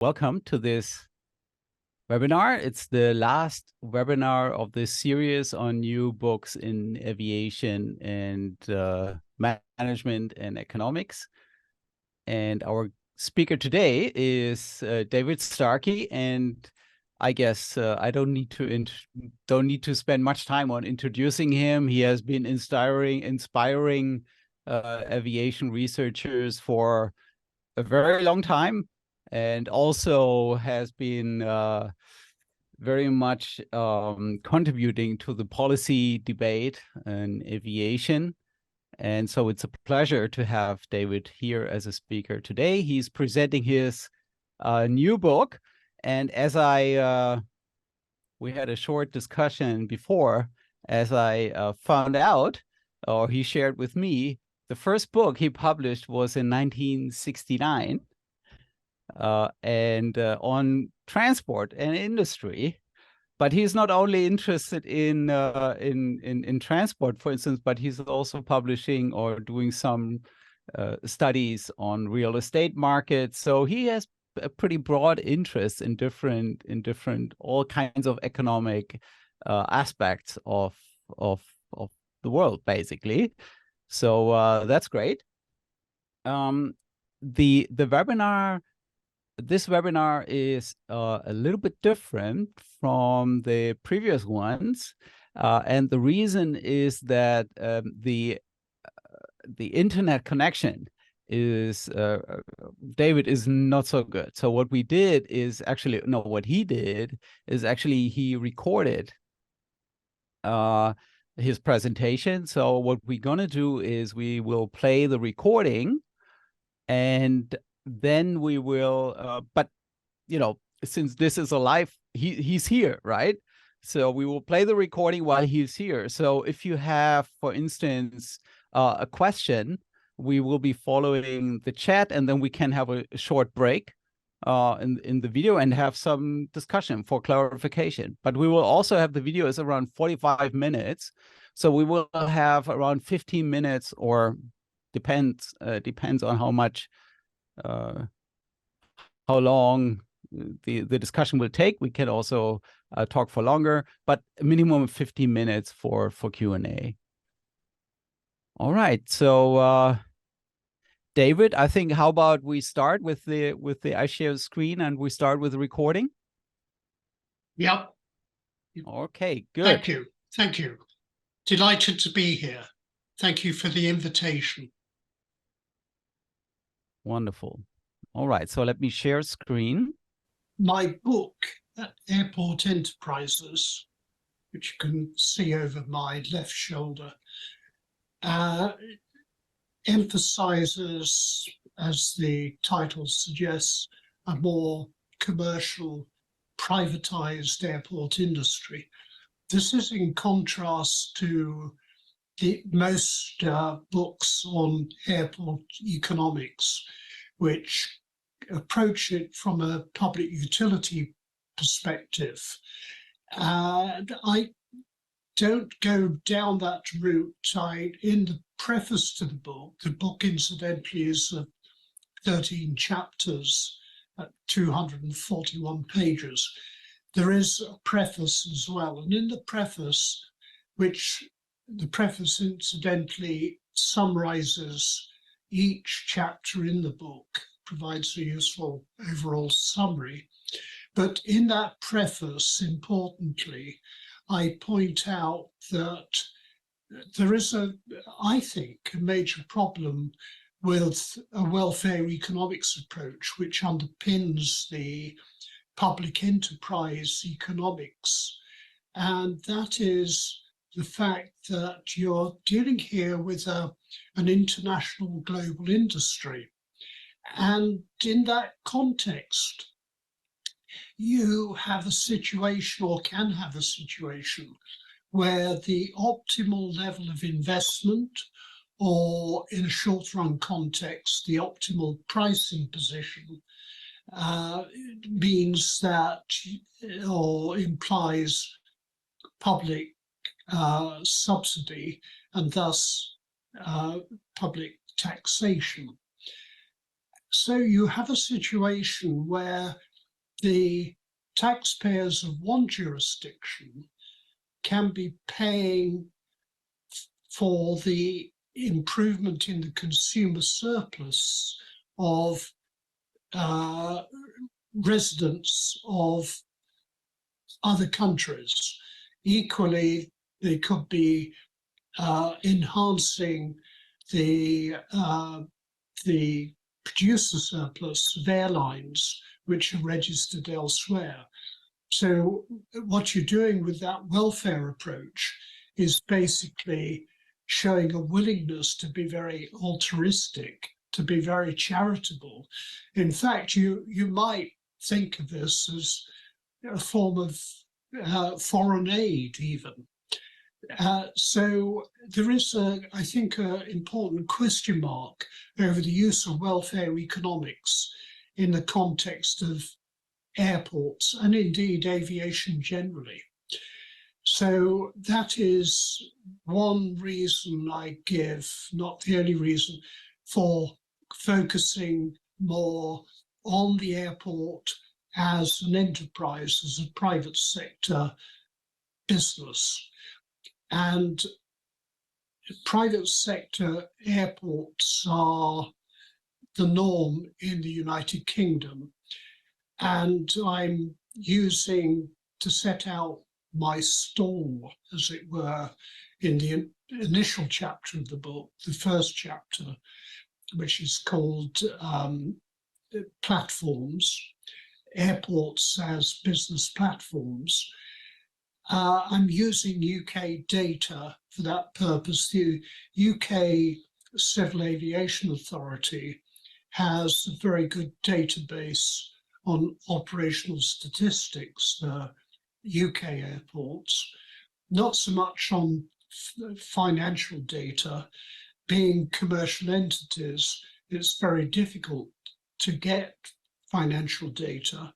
Welcome to this webinar. It's the last webinar of this series on new books in aviation and management and economics. And our speaker today is David Starkie, and I guess I don't need to spend much time on introducing him. He has been inspiring aviation researchers for a very long time, and also has been very much contributing to the policy debate in aviation. And so it's a pleasure to have David here as a speaker today. He's presenting his new book. And as we had a short discussion before, as I found out, or he shared with me, the first book he published was in 1969. And on transport and industry, but he's not only interested in transport, for instance, but he's also publishing or doing some studies on real estate markets. So he has a pretty broad interest in different all kinds of economic aspects of the world, basically. So that's great. This webinar is a little bit different from the previous ones, and the reason is that the internet connection is David is not so good. So what he did is actually he recorded his presentation. So what we're gonna do is we will play the recording, and then we will but since this is a live, he's here, right? So we will play the recording while he's here. So if you have, for instance, a question, we will be following the chat, and then we can have a short break in the video and have some discussion for clarification. But we will also have the video is around 45 minutes, so we will have around 15 minutes, or depends on how much how long the discussion will take. We can also talk for longer, but a minimum of 15 minutes for Q&A. All right, so David, I think how about we start with the I share screen, and we start with the recording? Yep. Okay, good. Thank you. Delighted to be here. Thank you for the invitation. Wonderful. All right, so let me share screen. My book, Airport Enterprises, which you can see over my left shoulder, emphasizes, as the title suggests, a more commercial, privatized airport industry. This is in contrast to most books on airport economics, which approach it from a public utility perspective. And I don't go down that route. In the preface to the book incidentally is 13 chapters at 241 pages. There is a preface as well. And in the preface, the preface incidentally summarizes each chapter in the book, provides a useful overall summary. But in that preface, importantly, I point out that there is I think, a major problem with a welfare economics approach, which underpins the public enterprise economics. And that is the fact that you're dealing here with an international global industry. And in that context, you have a situation, or can have a situation, where the optimal level of investment, or in a short run context, the optimal pricing position, means that, or implies, public subsidy, and thus public taxation. So you have a situation where the taxpayers of one jurisdiction can be paying for the improvement in the consumer surplus of residents of other countries. Equally, they could be enhancing the producer surplus of airlines which are registered elsewhere. So what you're doing with that welfare approach is basically showing a willingness to be very altruistic, to be very charitable. In fact, you might think of this as a form of foreign aid even. So there is, I think, an important question mark over the use of welfare economics in the context of airports and indeed aviation generally. So that is one reason I give, not the only reason, for focusing more on the airport as an enterprise, as a private sector business. And private sector airports are the norm in the United Kingdom. And I'm using to set out my stall, as it were, in the initial chapter of the book, the first chapter, which is called Platforms, Airports as Business Platforms. I'm using UK data for that purpose. The UK Civil Aviation Authority has a very good database on operational statistics for UK airports, not so much on financial data. Being commercial entities, it's very difficult to get financial data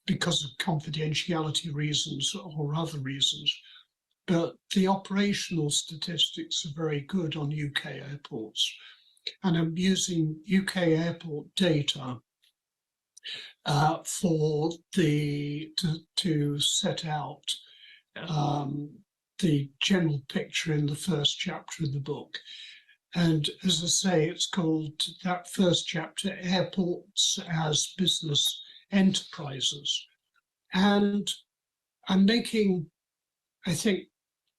because of confidentiality reasons or other reasons. But the operational statistics are very good on UK airports. And I'm using UK airport data to set out the general picture in the first chapter of the book. And as I say, it's called, that first chapter, Airports as Business Enterprises. And I'm making, I think,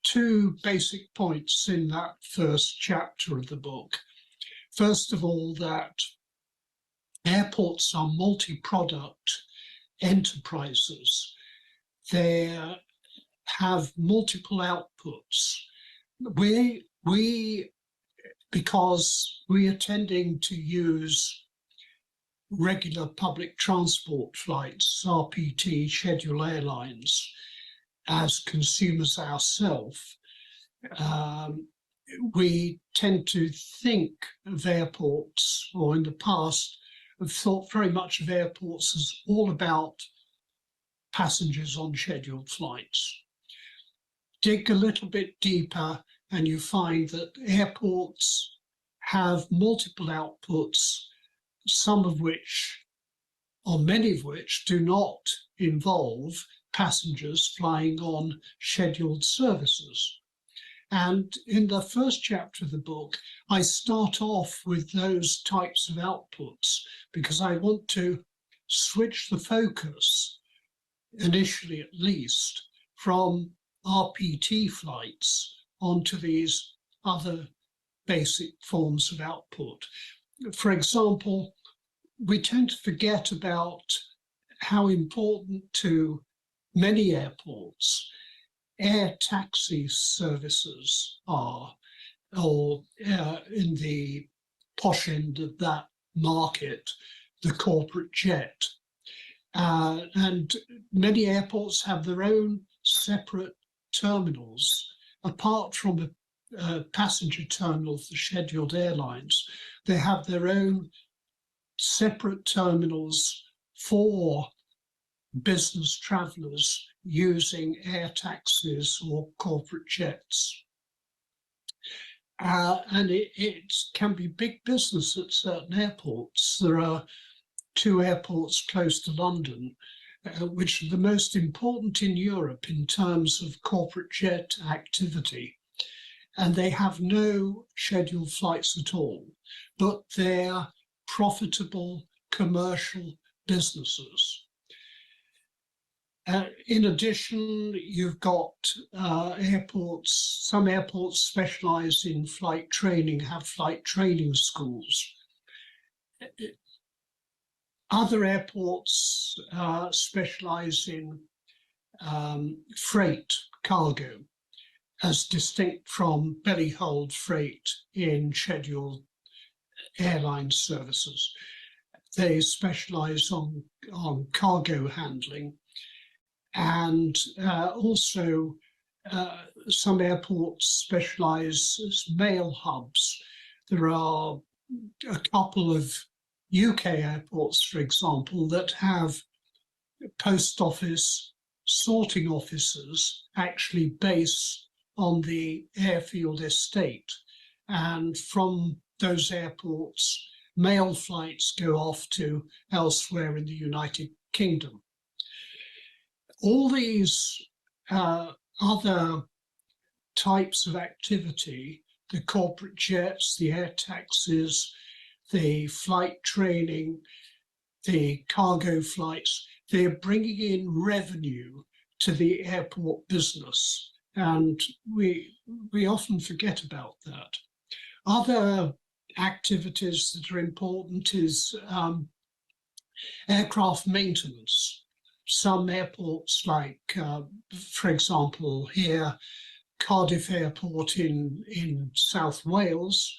two basic points in that first chapter of the book. First of all, that airports are multi-product enterprises. They have multiple outputs. Because we are tending to use regular public transport flights, RPT, scheduled airlines, as consumers ourselves, we tend to think of airports, or in the past, have thought very much of airports as all about passengers on scheduled flights. Dig a little bit deeper and you find that airports have multiple outputs, some of which, or many of which, do not involve passengers flying on scheduled services. And in the first chapter of the book, I start off with those types of outputs because I want to switch the focus, initially at least, from RPT flights onto these other basic forms of output. For example, we tend to forget about how important to many airports air taxi services are, or in the posh end of that market, the corporate jet. And many airports have their own separate terminals, apart from a passenger terminal for scheduled airlines. They have their own separate terminals for business travelers using air taxis or corporate jets. And it can be big business at certain airports. There are two airports close to London, which are the most important in Europe in terms of corporate jet activity. And they have no scheduled flights at all, but they're profitable commercial businesses. In addition, you've got airports, some airports specialize in flight training, have flight training schools. Other airports specialize in freight cargo, as distinct from belly hold freight in scheduled airline services. They specialize on cargo handling. And also, some airports specialize as mail hubs. There are a couple of UK airports, for example, that have post office sorting officers actually based on the airfield estate. And from those airports, mail flights go off to elsewhere in the United Kingdom. All these other types of activity, the corporate jets, the air taxis, the flight training, the cargo flights, they're bringing in revenue to the airport business. And we often forget about that. Other activities that are important is aircraft maintenance. Some airports, like, for example, here, Cardiff Airport in South Wales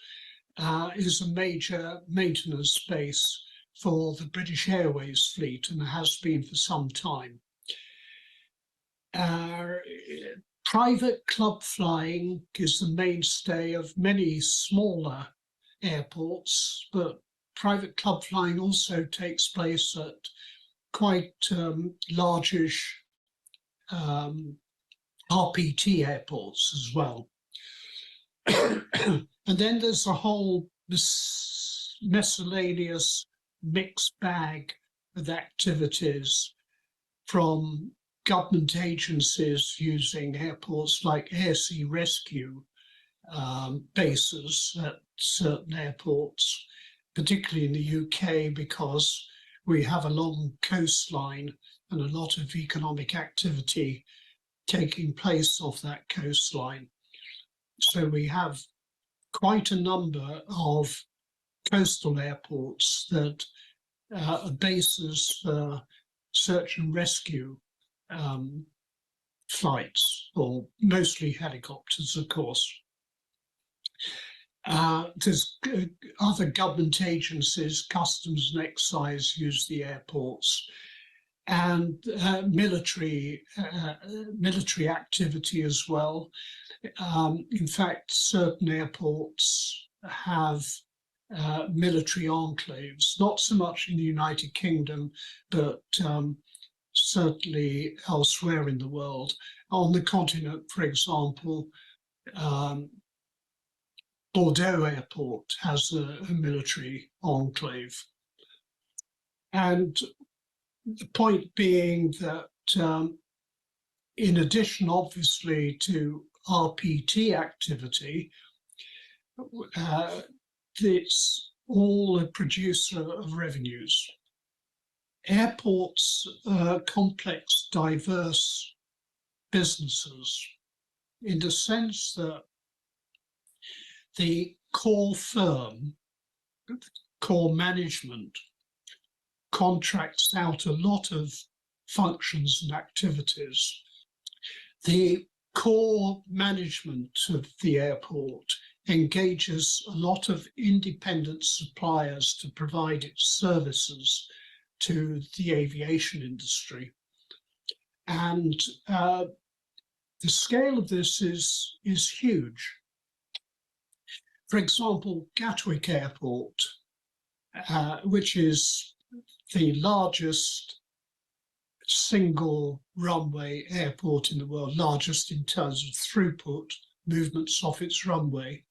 is a major maintenance base for the British Airways fleet and has been for some time. Private club flying is the mainstay of many smaller airports, but private club flying also takes place at quite largish RPT airports as well. And then there's a whole miscellaneous mixed bag of activities, from government agencies using airports like EAC rescue bases at certain airports, particularly in the UK, because we have a long coastline and a lot of economic activity taking place off that coastline. So we have quite a number of coastal airports that are bases for search and rescue flights, or mostly helicopters, of course. There's other government agencies, Customs and Excise use the airports, and military activity as well. In fact, certain airports have military enclaves, not so much in the United Kingdom, but certainly elsewhere in the world. On the continent, for example, Bordeaux Airport has a military enclave. And the point being that in addition, obviously, to RPT activity, it's all a producer of revenues. Airports are complex, diverse businesses in the sense that the core firm, core management, contracts out a lot of functions and activities. The core management of the airport engages a lot of independent suppliers to provide its services to the aviation industry. And the scale of this is huge. For example, Gatwick Airport, which is the largest single runway airport in the world, largest in terms of throughput, movements off its runway,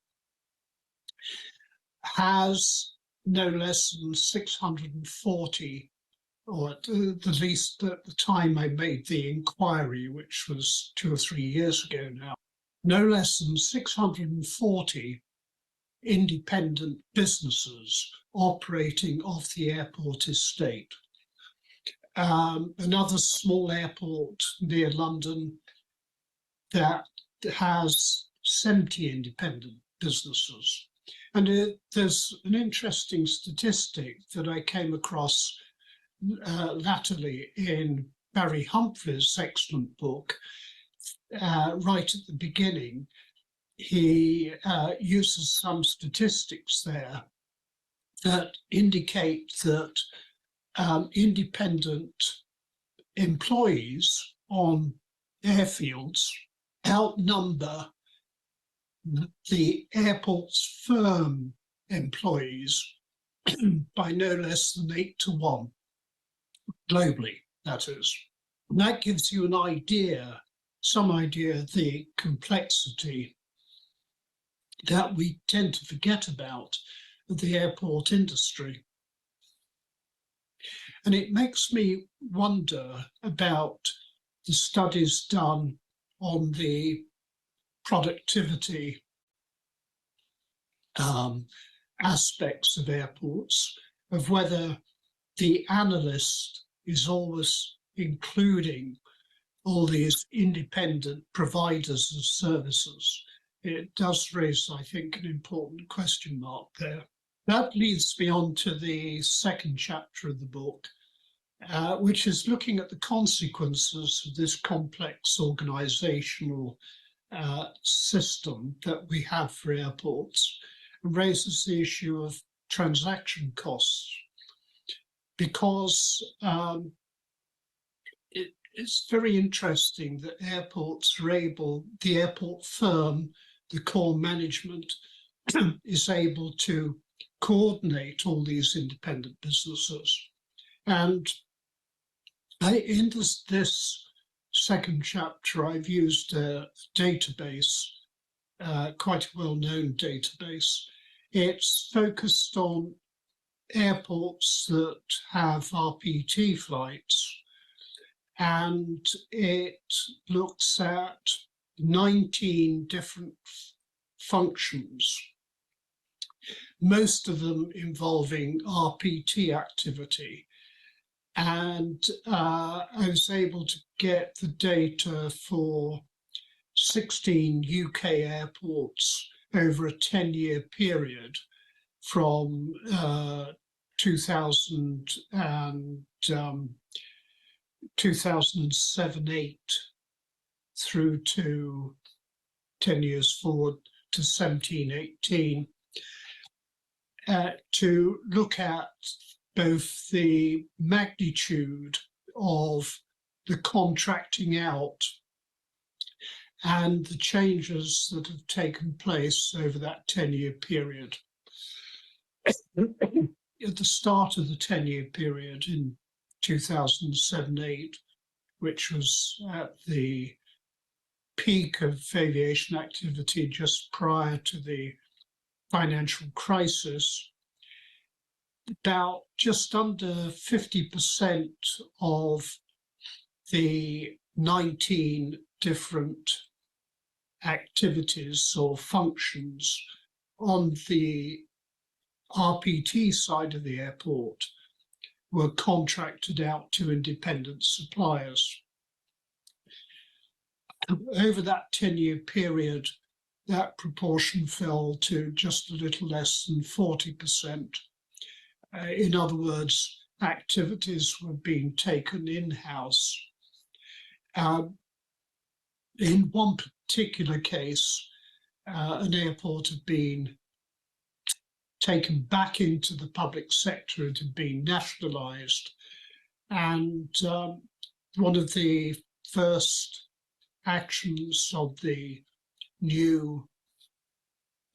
has no less than 640, or at the least at the time I made the inquiry, which was 2 or 3 years ago now, no less than 640 independent businesses operating off the airport estate. Another small airport near London that has 70 independent businesses. And there's an interesting statistic that I came across latterly in Barry Humphrey's excellent book. Right at the beginning, he uses some statistics there that indicate that independent employees on airfields outnumber the airport's firm employees by no less than 8 to 1, globally, that is. And that gives you an idea, some idea of the complexity that we tend to forget about the airport industry. And it makes me wonder about the studies done on the productivity aspects of airports, of whether the analyst is always including all these independent providers of services. It does raise, I think, an important question mark there. That leads me on to the second chapter of the book, which is looking at the consequences of this complex organizational system that we have for airports, and raises the issue of transaction costs, because it's very interesting that airports are able, the airport firm, the core management is able to coordinate all these independent businesses. And in this second chapter, I've used a database, quite a well-known database. It's focused on airports that have RPT flights, and it looks at 19 different functions, most of them involving RPT activity. And I was able to get the data for 16 UK airports over a 10-year period from 2007-8 through to 10 years forward to 17-18, to look at both the magnitude of the contracting out and the changes that have taken place over that 10-year period. At the start of the 10-year period in 2007-8, which was at the peak of aviation activity just prior to the financial crisis, about just under 50% of the 19 different activities or functions on the RPT side of the airport were contracted out to independent suppliers. Over that 10-year period, that proportion fell to just a little less than 40%. In other words, activities were being taken in-house. In one particular case, an airport had been taken back into the public sector. It had been nationalised. And one of the first actions of the new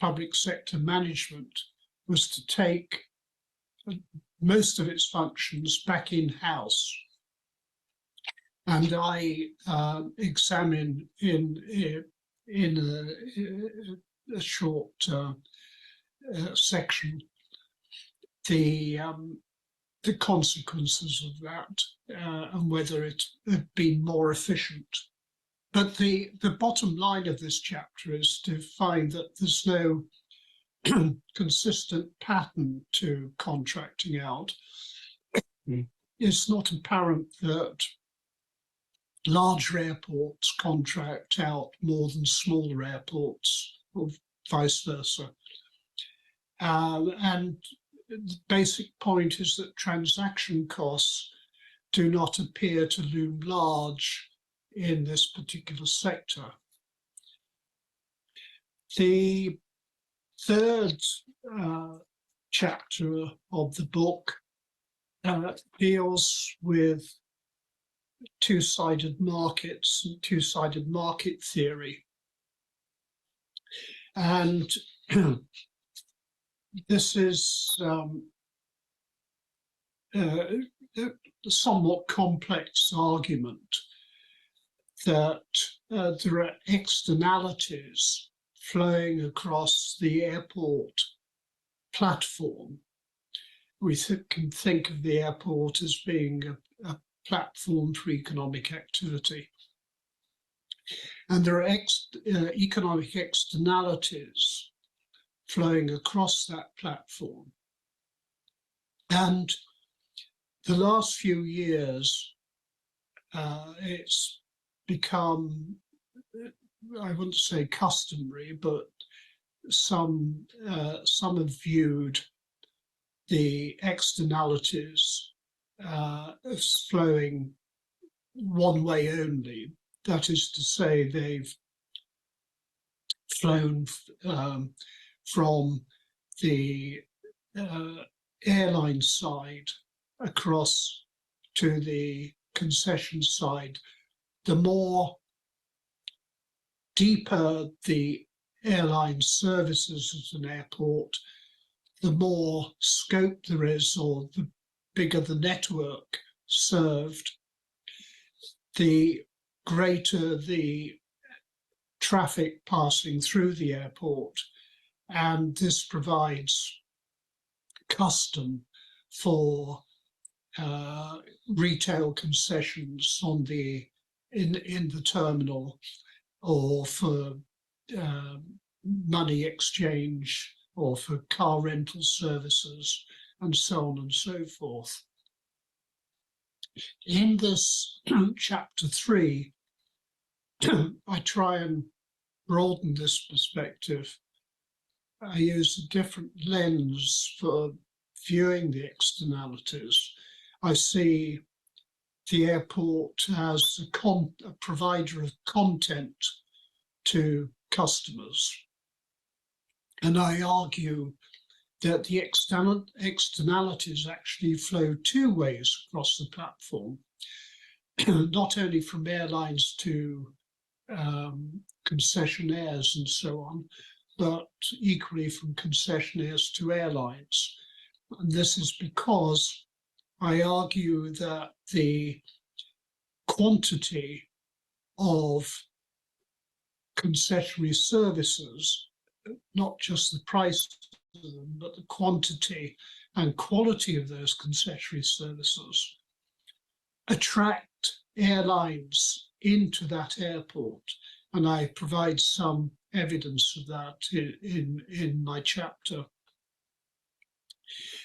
public sector management was to take most of its functions back in-house. And I examine in a short section the consequences of that and whether it had been more efficient. But the bottom line of this chapter is to find that there's no consistent pattern to contracting out. It's not apparent that larger airports contract out more than smaller airports, or vice versa. And the basic point is that transaction costs do not appear to loom large in this particular sector. The third chapter of the book deals with two-sided markets and two-sided market theory. And this is a somewhat complex argument that there are externalities flowing across the airport platform. We can think of the airport as being a platform for economic activity. And there are economic externalities flowing across that platform. And the last few years, it's become, I wouldn't say customary, but some have viewed the externalities as flowing one way only. That is to say, they've flown from the airline side across to the concession side. The more deeper the airline services at an airport, the more scope there is, or the bigger the network served, the greater the traffic passing through the airport. And this provides custom for retail concessions on in the terminal, or for money exchange, or for car rental services, and so on and so forth. In this chapter 3, I try and broaden this perspective. I use a different lens for viewing the externalities. I see the airport as a provider of content to customers. And I argue that the externalities actually flow two ways across the platform, not only from airlines to concessionaires and so on, but equally from concessionaires to airlines. And this is because I argue that the quantity of concessionary services, not just the price of them, but the quantity and quality of those concessionary services, attract airlines into that airport. And I provide some evidence of that in my chapter.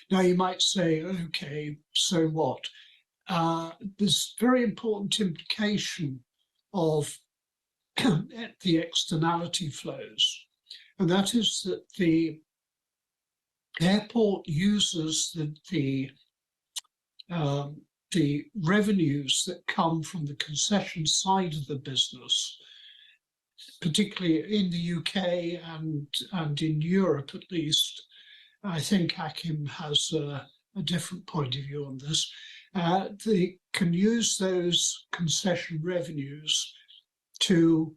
Now you might say, okay, so what? There's a very important implication of the externality flows, and that is that the airport uses the revenues that come from the concession side of the business, particularly in the UK and in Europe at least. I think Hakim has a different point of view on this. They can use those concession revenues to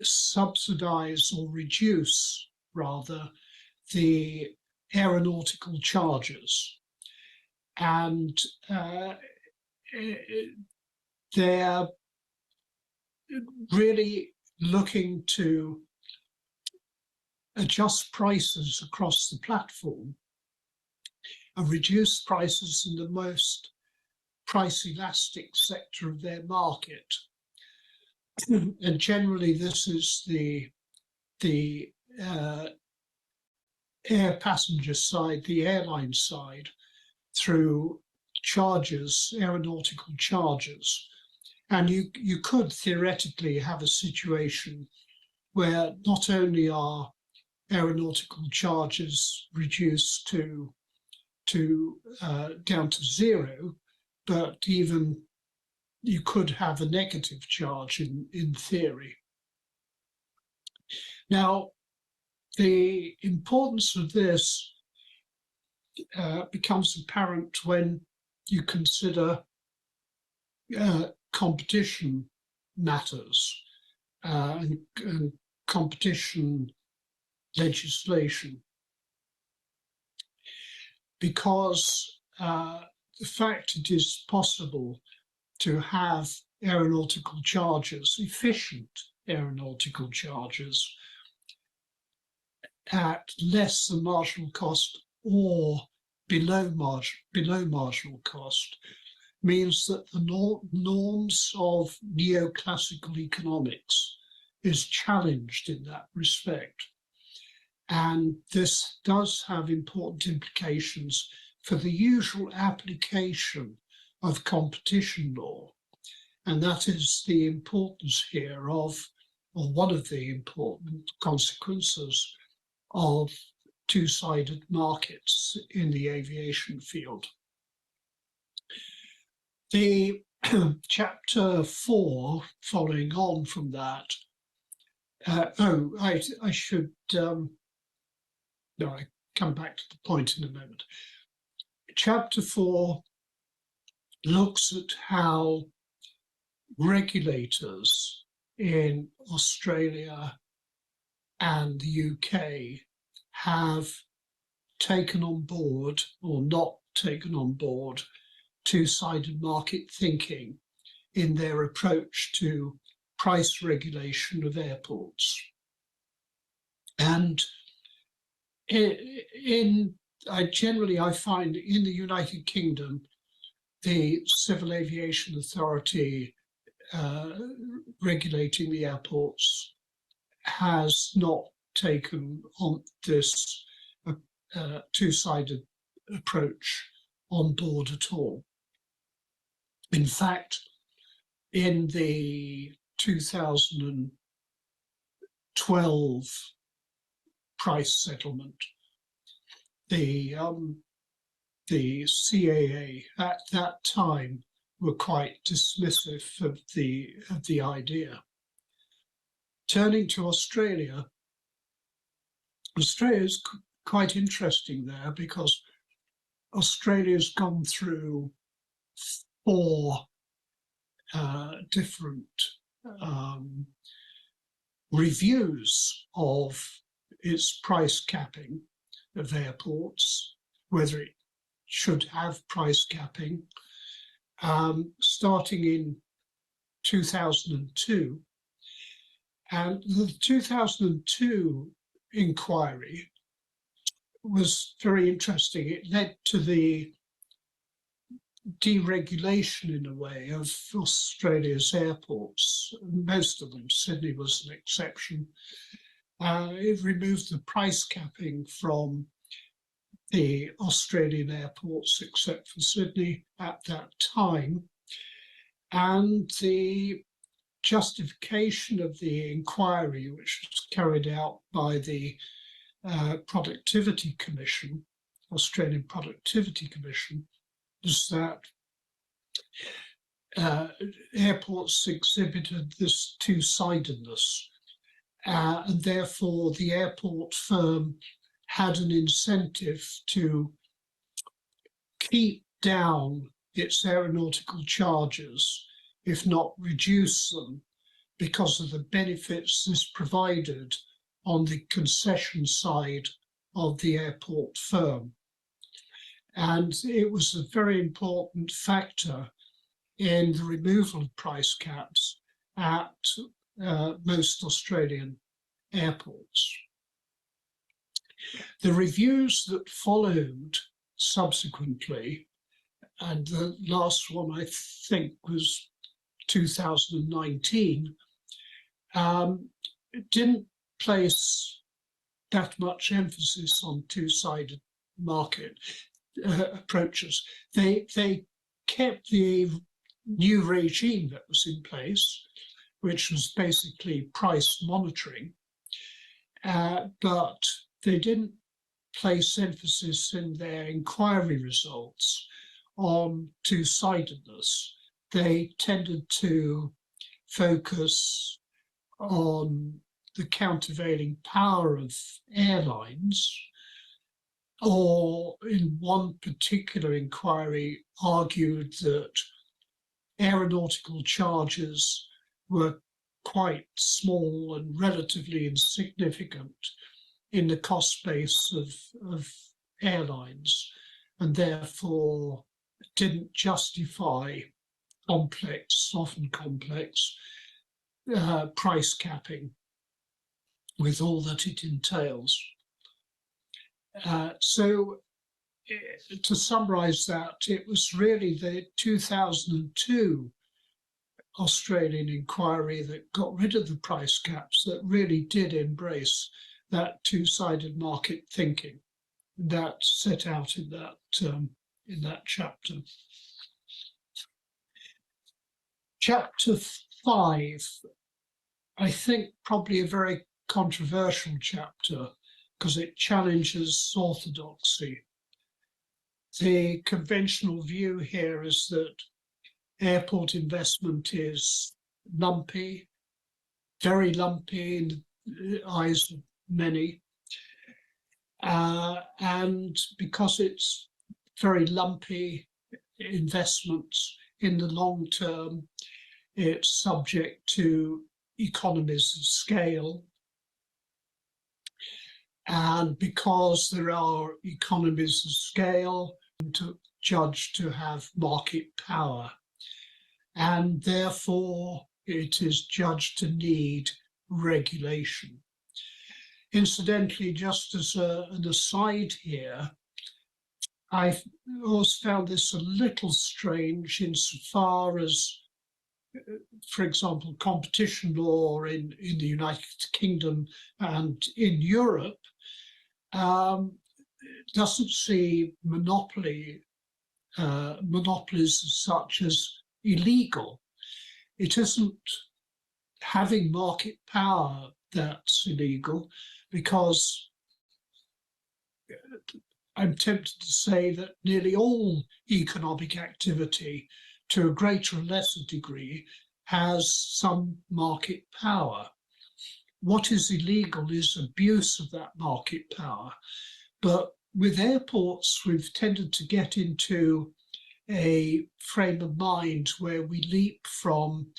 subsidize, or reduce rather, the aeronautical charges. And they're really looking to adjust prices across the platform and reduce prices in the most price elastic sector of their market. And generally this is the air passenger side, the airline side, through charges, aeronautical charges. And you could theoretically have a situation where not only are aeronautical charges reduced to down to zero, but even you could have a negative charge in theory. Now, the importance of this becomes apparent when you consider competition matters and competition legislation, because the fact it is possible to have aeronautical charges, efficient aeronautical charges, at less than marginal cost or below marginal cost, means that the norms of neoclassical economics is challenged in that respect. And this does have important implications for the usual application of competition law. And that is the importance here of, or one of the important consequences of two-sided markets in the aviation field. The chapter 4, following on from that, I should, I come back to the point in a moment. Chapter 4 looks at how regulators in Australia and the UK have taken on board or not taken on board two-sided market thinking in their approach to price regulation of airports. And I find in the United Kingdom, the Civil Aviation Authority regulating the airports has not taken on this two-sided approach on board at all. In fact, in the 2012 price settlement, the CAA at that time were quite dismissive of the idea. Turning to Australia, Australia is quite interesting there because Australia's gone through 4 different reviews of its price capping of airports, whether it should have price capping, starting in 2002. And the 2002 inquiry was very interesting. It led to the deregulation, in a way, of Australia's airports. Most of them, Sydney was an exception. It removed the price capping from the Australian airports, except for Sydney at that time. And the justification of the inquiry, which was carried out by the Productivity Commission, Australian Productivity Commission, is that airports exhibited this two-sidedness, and therefore the airport firm had an incentive to keep down its aeronautical charges, if not reduce them, because of the benefits this provided on the concession side of the airport firm. And it was a very important factor in the removal of price caps at most Australian airports. The reviews that followed subsequently, and the last one I think was 2019, it didn't place that much emphasis on two-sided market approaches. They kept the new regime that was in place, which was basically price monitoring, but they didn't place emphasis in their inquiry results on two-sidedness. They tended to focus on the countervailing power of airlines, or in one particular inquiry argued that aeronautical charges were quite small and relatively insignificant in the cost base of airlines, and therefore didn't justify complex, often complex, price capping with all that it entails. So to summarize that, it was really the 2002 Australian inquiry that got rid of the price caps that really did embrace that two-sided market thinking that's set out in that chapter. Chapter 5, I think probably a very controversial chapter because it challenges orthodoxy. The conventional view here is that airport investment is lumpy, very lumpy in the eyes of many. And because it's very lumpy investments in the long term, it's subject to economies of scale. And because there are economies of scale, judged to have market power. And therefore, it is judged to need regulation. Incidentally, just as an aside here, I've always found this a little strange insofar as, for example, competition law in the United Kingdom and in Europe doesn't see monopolies as such as illegal. It isn't having market power that's illegal, because I'm tempted to say that nearly all economic activity, to a greater or lesser degree, has some market power. What is illegal is abuse of that market power. But with airports, we've tended to get into a frame of mind where we leap from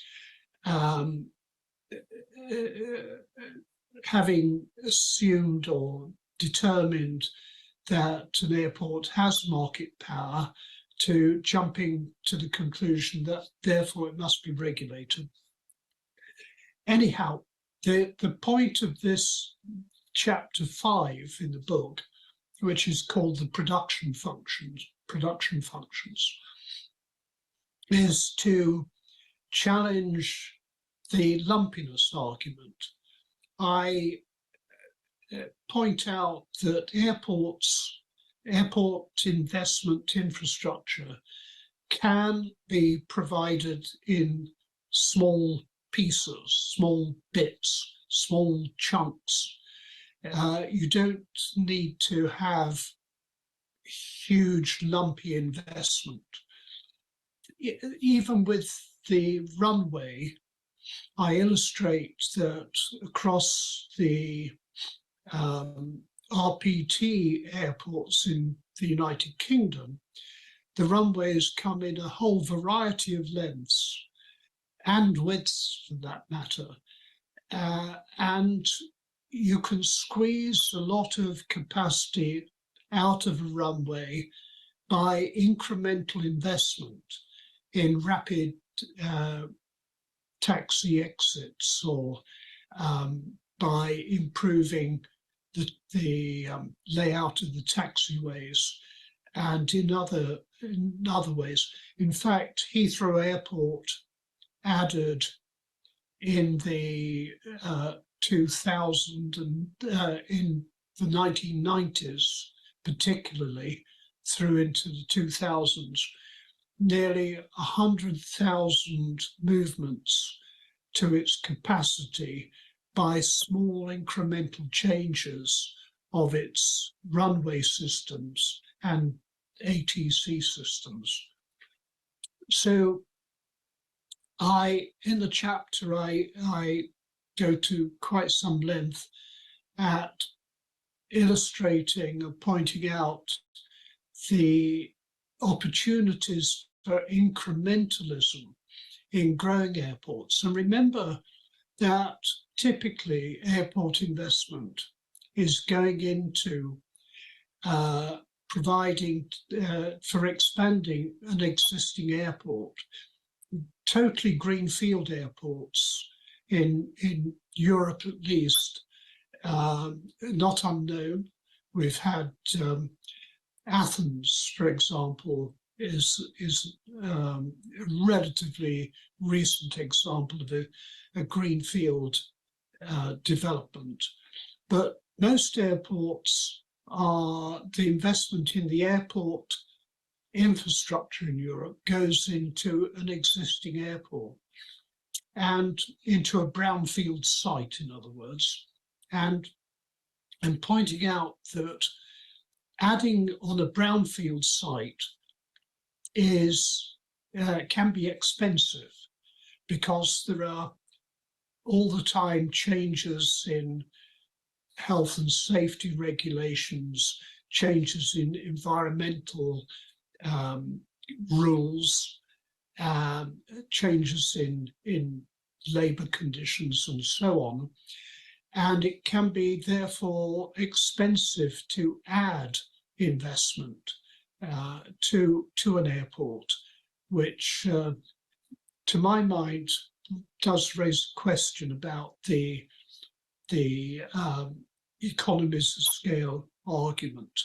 having assumed or determined that an airport has market power to jumping to the conclusion that therefore it must be regulated. Anyhow, the point of this chapter 5 in the book, which is called the production functions, is to challenge the lumpiness argument. I point out that airport investment infrastructure can be provided in small pieces, small bits, small chunks. You don't need to have huge lumpy investment. Even with the runway, I illustrate that across the RPT airports in the United Kingdom, the runways come in a whole variety of lengths and widths for that matter. And you can squeeze a lot of capacity out of a runway by incremental investment in rapid taxi exits, or by improving the layout of the taxiways and in other ways. In fact, Heathrow Airport added in the 2000 and in the 1990s, particularly through into the 2000s, nearly 100,000 movements to its capacity by small incremental changes of its runway systems and ATC systems. So in the chapter, I go to quite some length at illustrating or pointing out the opportunities for incrementalism in growing airports. And remember that typically airport investment is going into providing for expanding an existing airport. Totally greenfield airports in Europe, at least, not unknown. We've had Athens, for example, is a relatively recent example of a greenfield development. But most airports the investment in the airport infrastructure in Europe goes into an existing airport and into a brownfield site, in other words, and pointing out that adding on a brownfield site can be expensive because there are all the time changes in health and safety regulations, changes in environmental rules, changes in labor conditions and so on. And it can be therefore expensive to add investment to an airport, which to my mind does raise a question about the economies of scale argument.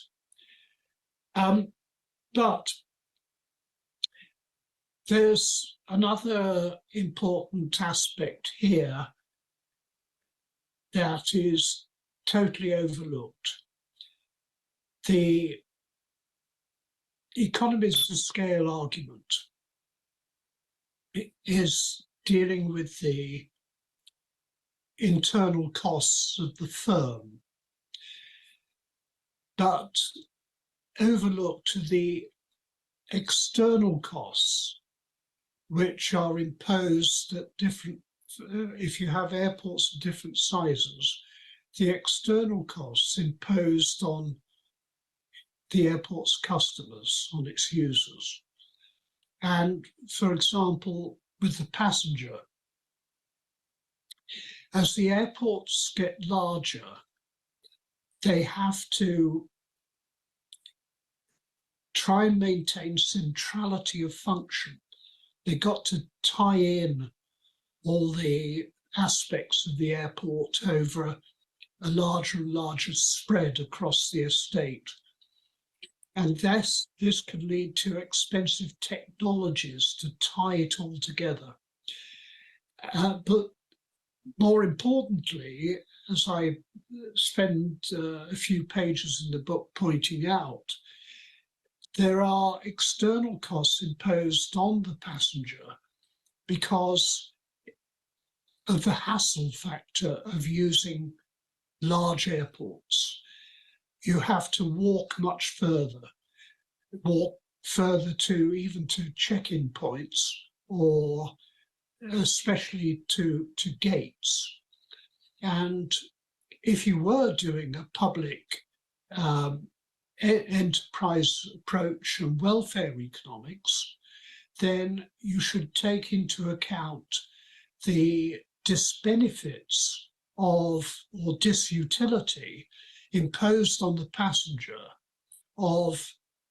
But there's another important aspect here that is totally overlooked. The economies of scale argument is dealing with the internal costs of the firm, but overlooked the external costs which are imposed at different, if you have airports of different sizes, the external costs imposed on the airport's customers, on its users. And for example, with the passenger, as the airports get larger, they have to try and maintain centrality of function. They got to tie in all the aspects of the airport over a larger and larger spread across the estate. And this can lead to expensive technologies to tie it all together. But more importantly, as I spend a few pages in the book pointing out, there are external costs imposed on the passenger because of the hassle factor of using large airports. You have to walk much further, to even to check-in points, or especially to gates. And if you were doing a public enterprise approach and welfare economics, then you should take into account the disbenefits of, or disutility imposed on the passenger of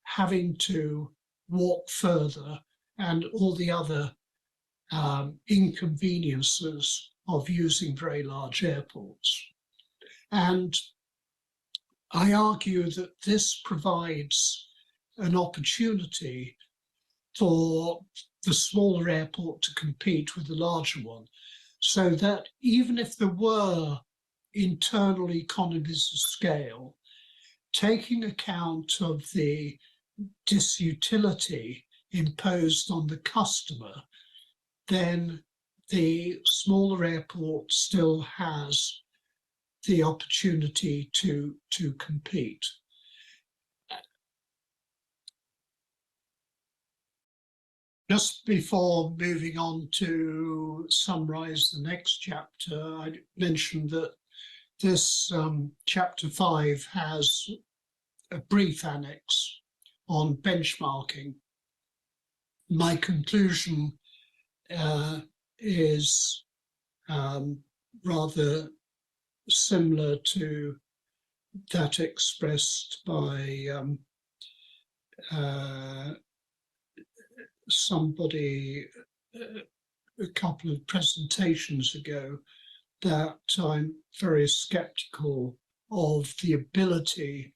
having to walk further and all the other inconveniences of using very large airports. And I argue that this provides an opportunity for the smaller airport to compete with the larger one, so that even if there were internal economies of scale, taking account of the disutility imposed on the customer, then the smaller airport still has the opportunity to compete. Just before moving on to summarize the next chapter, I mentioned that this chapter 5 has a brief annex on benchmarking. My conclusion is rather similar to that expressed by somebody a couple of presentations ago, that I'm very skeptical of the ability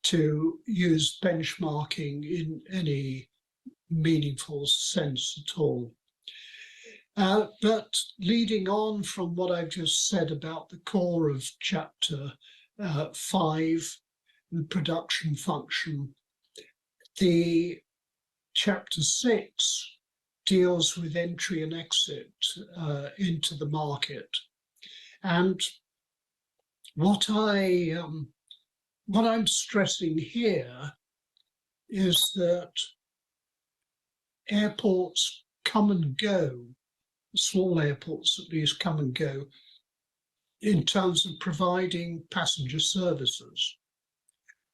to use benchmarking in any meaningful sense at all. But leading on from what I've just said about the core of chapter 5, the production function, the chapter 6 deals with entry and exit into the market. And what I'm stressing here is that airports come and go, small airports at least come and go, in terms of providing passenger services.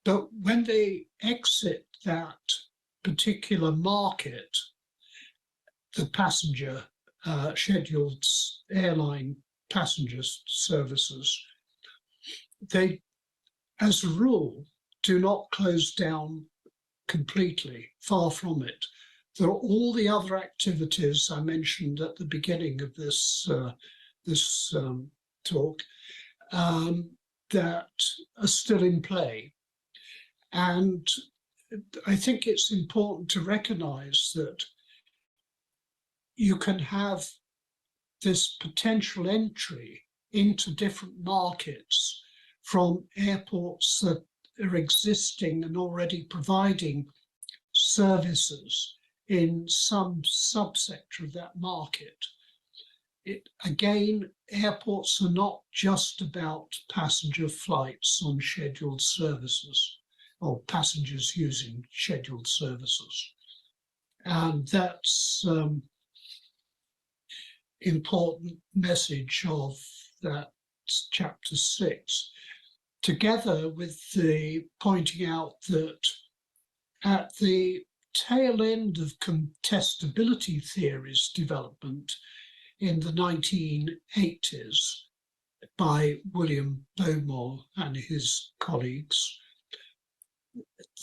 But when they exit that particular market, the passenger scheduled airline passenger services, they, as a rule, do not close down completely, far from it. There are all the other activities I mentioned at the beginning of this talk that are still in play. And I think it's important to recognize that you can have this potential entry into different markets from airports that are existing and already providing services in some subsector of that market. Again, airports are not just about passenger flights on scheduled services or passengers using scheduled services. And that's important message of that chapter 6, together with the pointing out that at the tail end of contestability theory's development in the 1980s by William Beaumont and his colleagues,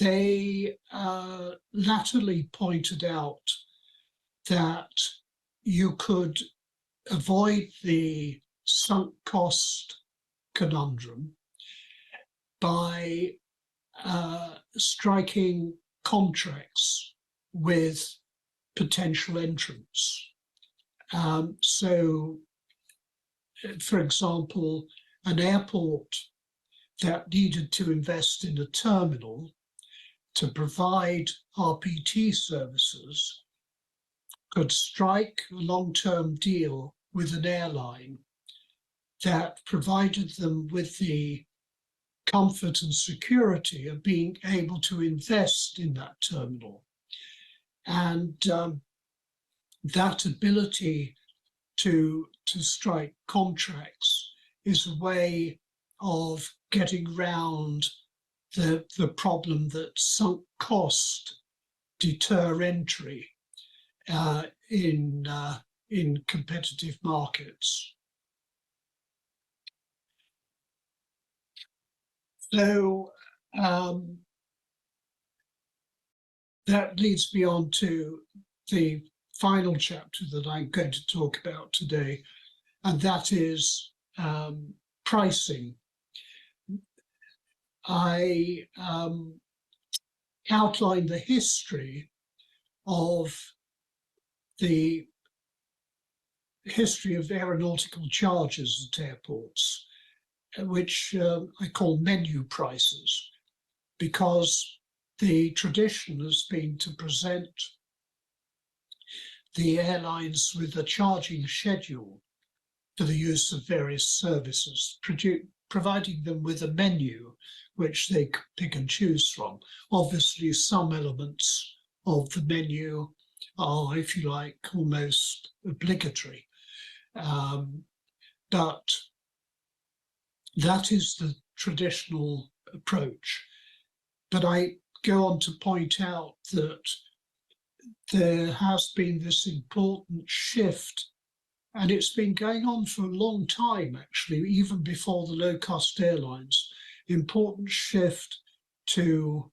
they latterly pointed out that you could avoid the sunk cost conundrum by striking contracts with potential entrants. So, for example, an airport that needed to invest in a terminal to provide RPT services could strike a long-term deal with an airline that provided them with the comfort and security of being able to invest in that terminal. And that ability to strike contracts is a way of getting around the problem that sunk cost deter entry in competitive markets. So that leads me on to the final chapter that I'm going to talk about today, and that is pricing. I outline the history of aeronautical charges at airports, which I call menu prices, because the tradition has been to present the airlines with a charging schedule for the use of various services, providing them with a menu which they pick and choose from. Obviously, some elements of the menu are, if you like, almost obligatory. But that is the traditional approach. But I go on to point out that there has been this important shift, and it's been going on for a long time, actually, even before the low-cost airlines, important shift to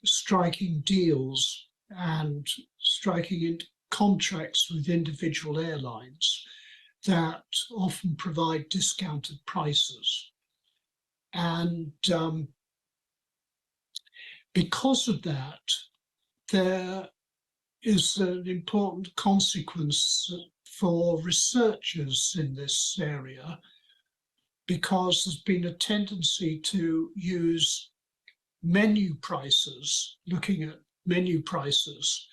striking deals and striking into contracts with individual airlines that often provide discounted prices. And because of that, there is an important consequence for researchers in this area, because there's been a tendency to use menu prices, looking at menu prices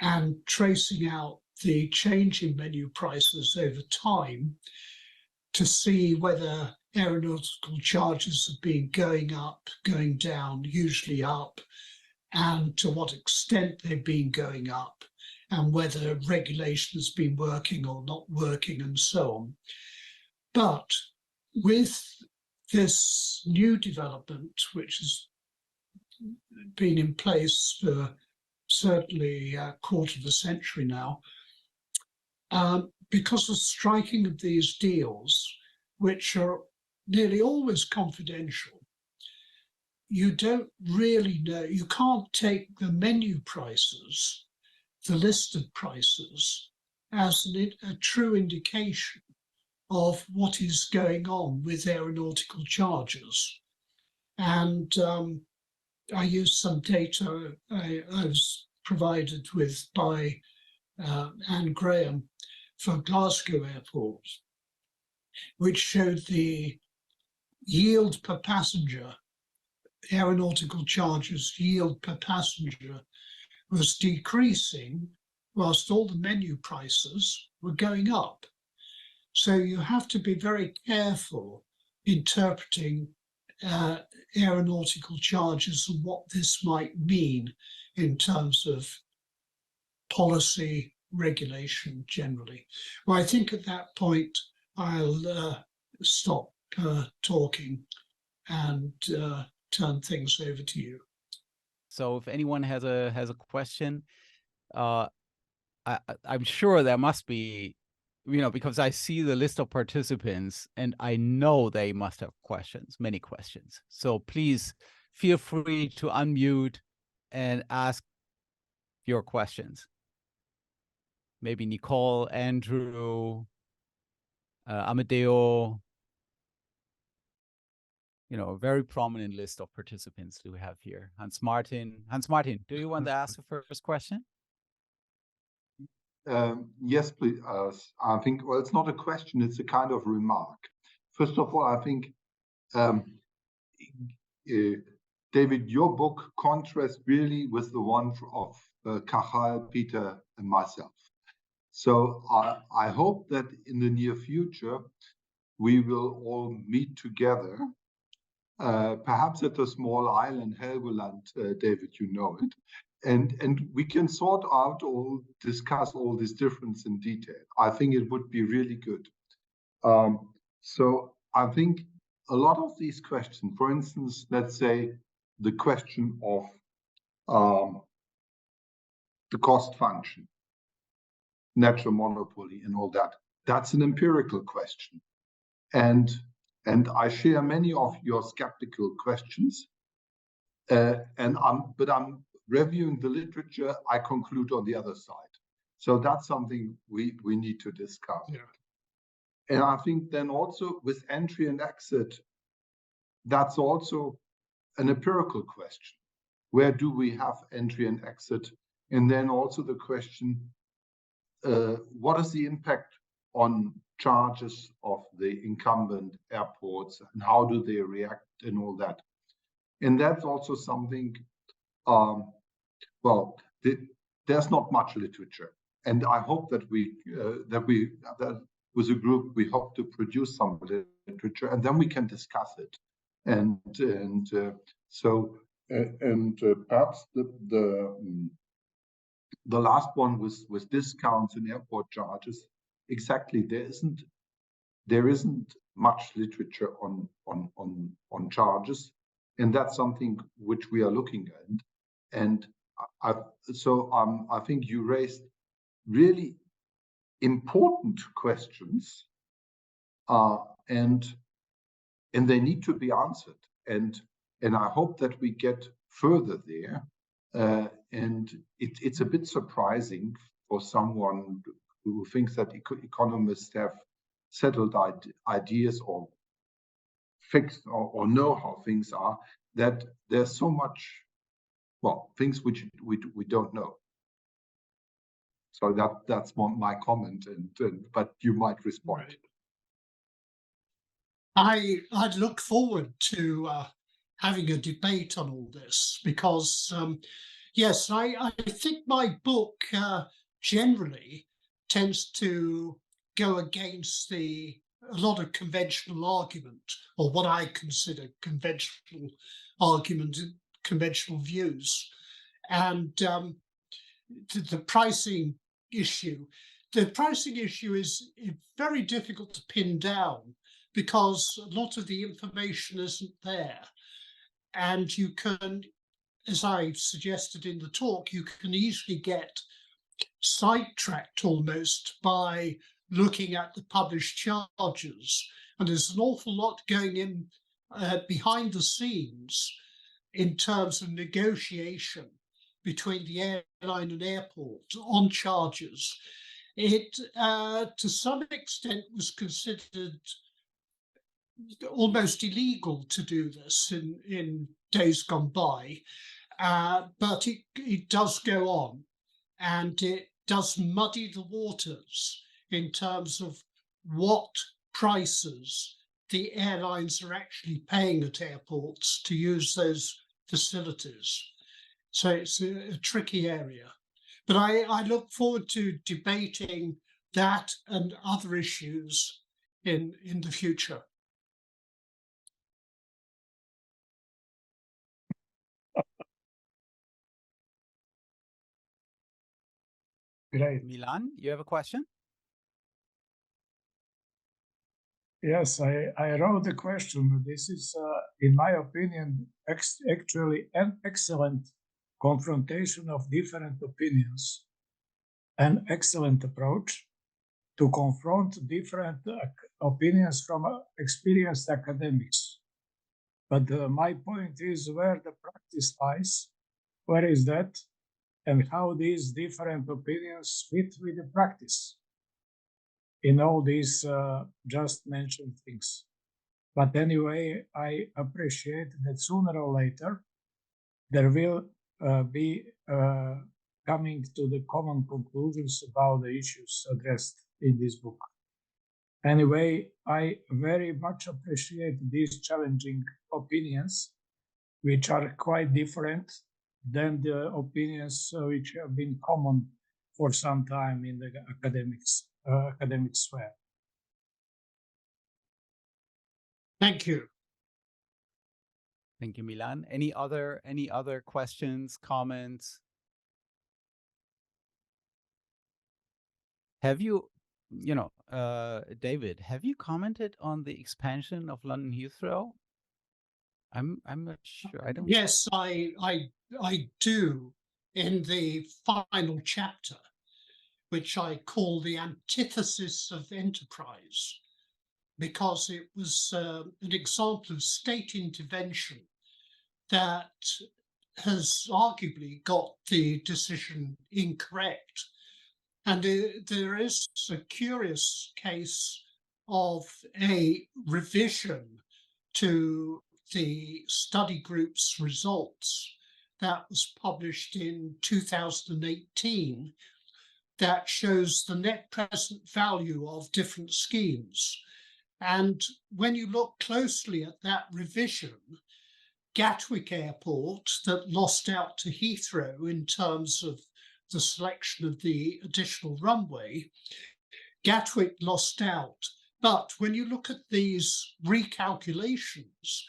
and tracing out the change in menu prices over time to see whether aeronautical charges have been going up, going down, usually up, and to what extent they've been going up, and whether regulation has been working or not working, and so on. But with this new development, which has been in place for certainly a quarter of a century now, because of striking of these deals, which are nearly always confidential, you don't really know, you can't take the menu prices, the listed prices, as a true indication of what is going on with aeronautical charges. And I used some data I was provided with by Anne Graham for Glasgow Airport, which showed the yield per passenger, aeronautical charges yield per passenger, was decreasing whilst all the menu prices were going up. So you have to be very careful interpreting aeronautical charges and what this might mean in terms of policy regulation generally. Well, I think at that point I'll stop talking and turn things over to you. So if anyone has a question, I'm sure there must be, because I see the list of participants and I know they must have questions, many questions. So please feel free to unmute and ask your questions. Maybe Nicole, Andrew, Amadeo, a very prominent list of participants do we have here. Hans Martin, do you want to ask the first question? Yes, please. I think, well, it's not a question, it's a kind of remark. First of all, I think, David, your book contrasts really with the one of Cajal, Peter, and myself. So I hope that in the near future, we will all meet together, perhaps at a small island, Helgoland, David, you know it, and we can sort out or discuss all this difference in detail. I think it would be really good. So I think a lot of these questions, for instance, let's say the question of the cost function, natural monopoly and all that, that's an empirical question. And I share many of your skeptical questions. But I'm reviewing the literature, I conclude on the other side. So that's something we need to discuss. Yeah. And I think then also with entry and exit, that's also an empirical question. where do we have entry and exit? And then also the question, what is the impact on charges of the incumbent airports and how do they react and all that? And that's also something, well, there's not much literature. And I hope that that with a group, we hope to produce some literature and then we can discuss it. And perhaps the last one with discounts and airport charges, exactly, there isn't much literature on charges, and that's something which we are looking at. And I think you raised really important questions, and they need to be answered. And I hope that we get further there. And it's a bit surprising for someone who thinks that economists have settled ideas or fixed or know how things are, that there's so much, well, things which we don't know. So that's my comment, but you might respond. Right. I'd look forward to having a debate on all this because, yes, I think my book generally tends to go against a lot of conventional argument, or what I consider conventional argument, conventional views. And the pricing issue. The pricing issue is very difficult to pin down because a lot of the information isn't there. And you can, as I suggested in the talk, you can easily get sidetracked almost by looking at the published charges. And there's an awful lot going in behind the scenes in terms of negotiation between the airline and airport on charges. It, to some extent, was considered almost illegal to do this in days gone by, but it does go on, and it does muddy the waters in terms of what prices the airlines are actually paying at airports to use those facilities. So it's a tricky area. But I look forward to debating that and other issues in the future. Great. Milan, you have a question? Yes, I wrote the question. This is, in my opinion, actually an excellent confrontation of different opinions, an excellent approach to confront different opinions from experienced academics. But my point is where the practice lies, where is that, and how these different opinions fit with the practice in all these just mentioned things. But anyway, I appreciate that sooner or later there will be coming to the common conclusions about the issues addressed in this book. Anyway, I very much appreciate these challenging opinions, which are quite different than the opinions which have been common for some time in the academic sphere. Thank you. Thank you, Milan. Any other questions, comments? Have you, David, have you commented on the expansion of London Heathrow? I'm not sure. I don't. Yes, I do in the final chapter, which I call the antithesis of enterprise, because it was an example of state intervention that has arguably got the decision incorrect. And there is a curious case of a revision to the study group's results that was published in 2018 that shows the net present value of different schemes. And when you look closely at that revision, Gatwick Airport, that lost out to Heathrow in terms of the selection of the additional runway, Gatwick lost out. But when you look at these recalculations,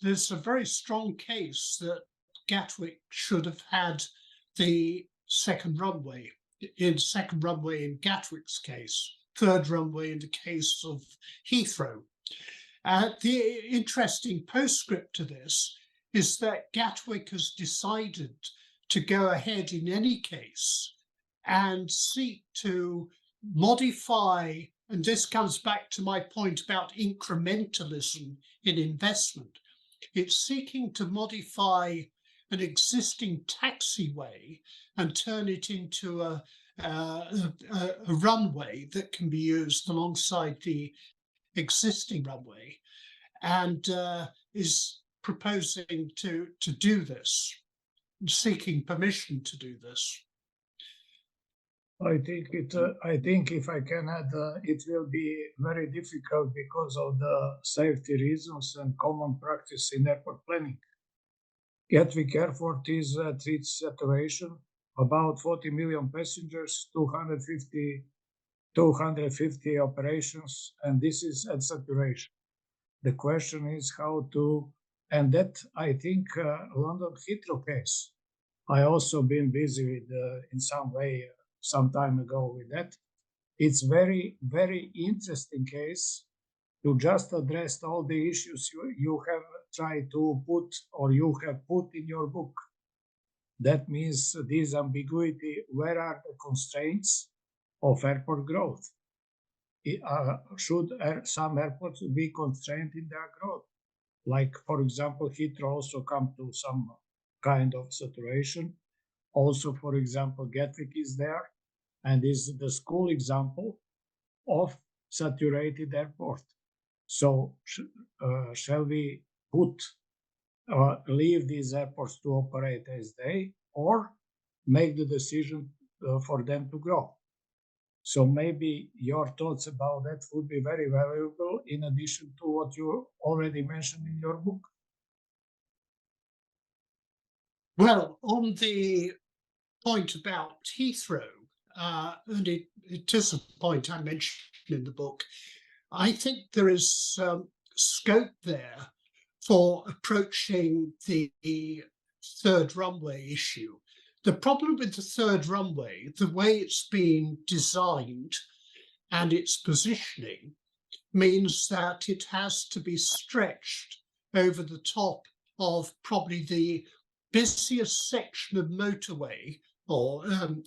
there's a very strong case that Gatwick should have had the second runway in Gatwick's case, third runway in the case of Heathrow. The interesting postscript to this is that Gatwick has decided to go ahead in any case and seek to modify, and this comes back to my point about incrementalism in investment. It's seeking to modify an existing taxiway and turn it into a runway that can be used alongside the existing runway, and is proposing to do this, seeking permission to do this. I think if I can add, it will be very difficult because of the safety reasons and common practice in airport planning. Gatwick Airport is at its saturation, about 40 million passengers, 250 operations, and this is at saturation. The question is how to, and that I think London Heathrow case, I also been busy with in some way some time ago with that. It's very, very interesting case to just address all the issues you have tried to put or you have put in your book. That means this ambiguity, where are the constraints of airport growth? Should some airports be constrained in their growth? Like, for example, Heathrow also come to some kind of saturation. Also, for example, Gatwick is there and is the school example of saturated airport. So shall we leave these airports to operate as they, or make the decision for them to grow? So maybe your thoughts about that would be very valuable in addition to what you already mentioned in your book. Well, on the point about Heathrow, and it is a point I mentioned in the book, I think there is scope there for approaching the third runway issue. The problem with the third runway, the way it's been designed and its positioning, means that it has to be stretched over the top of probably the busiest section of motorway or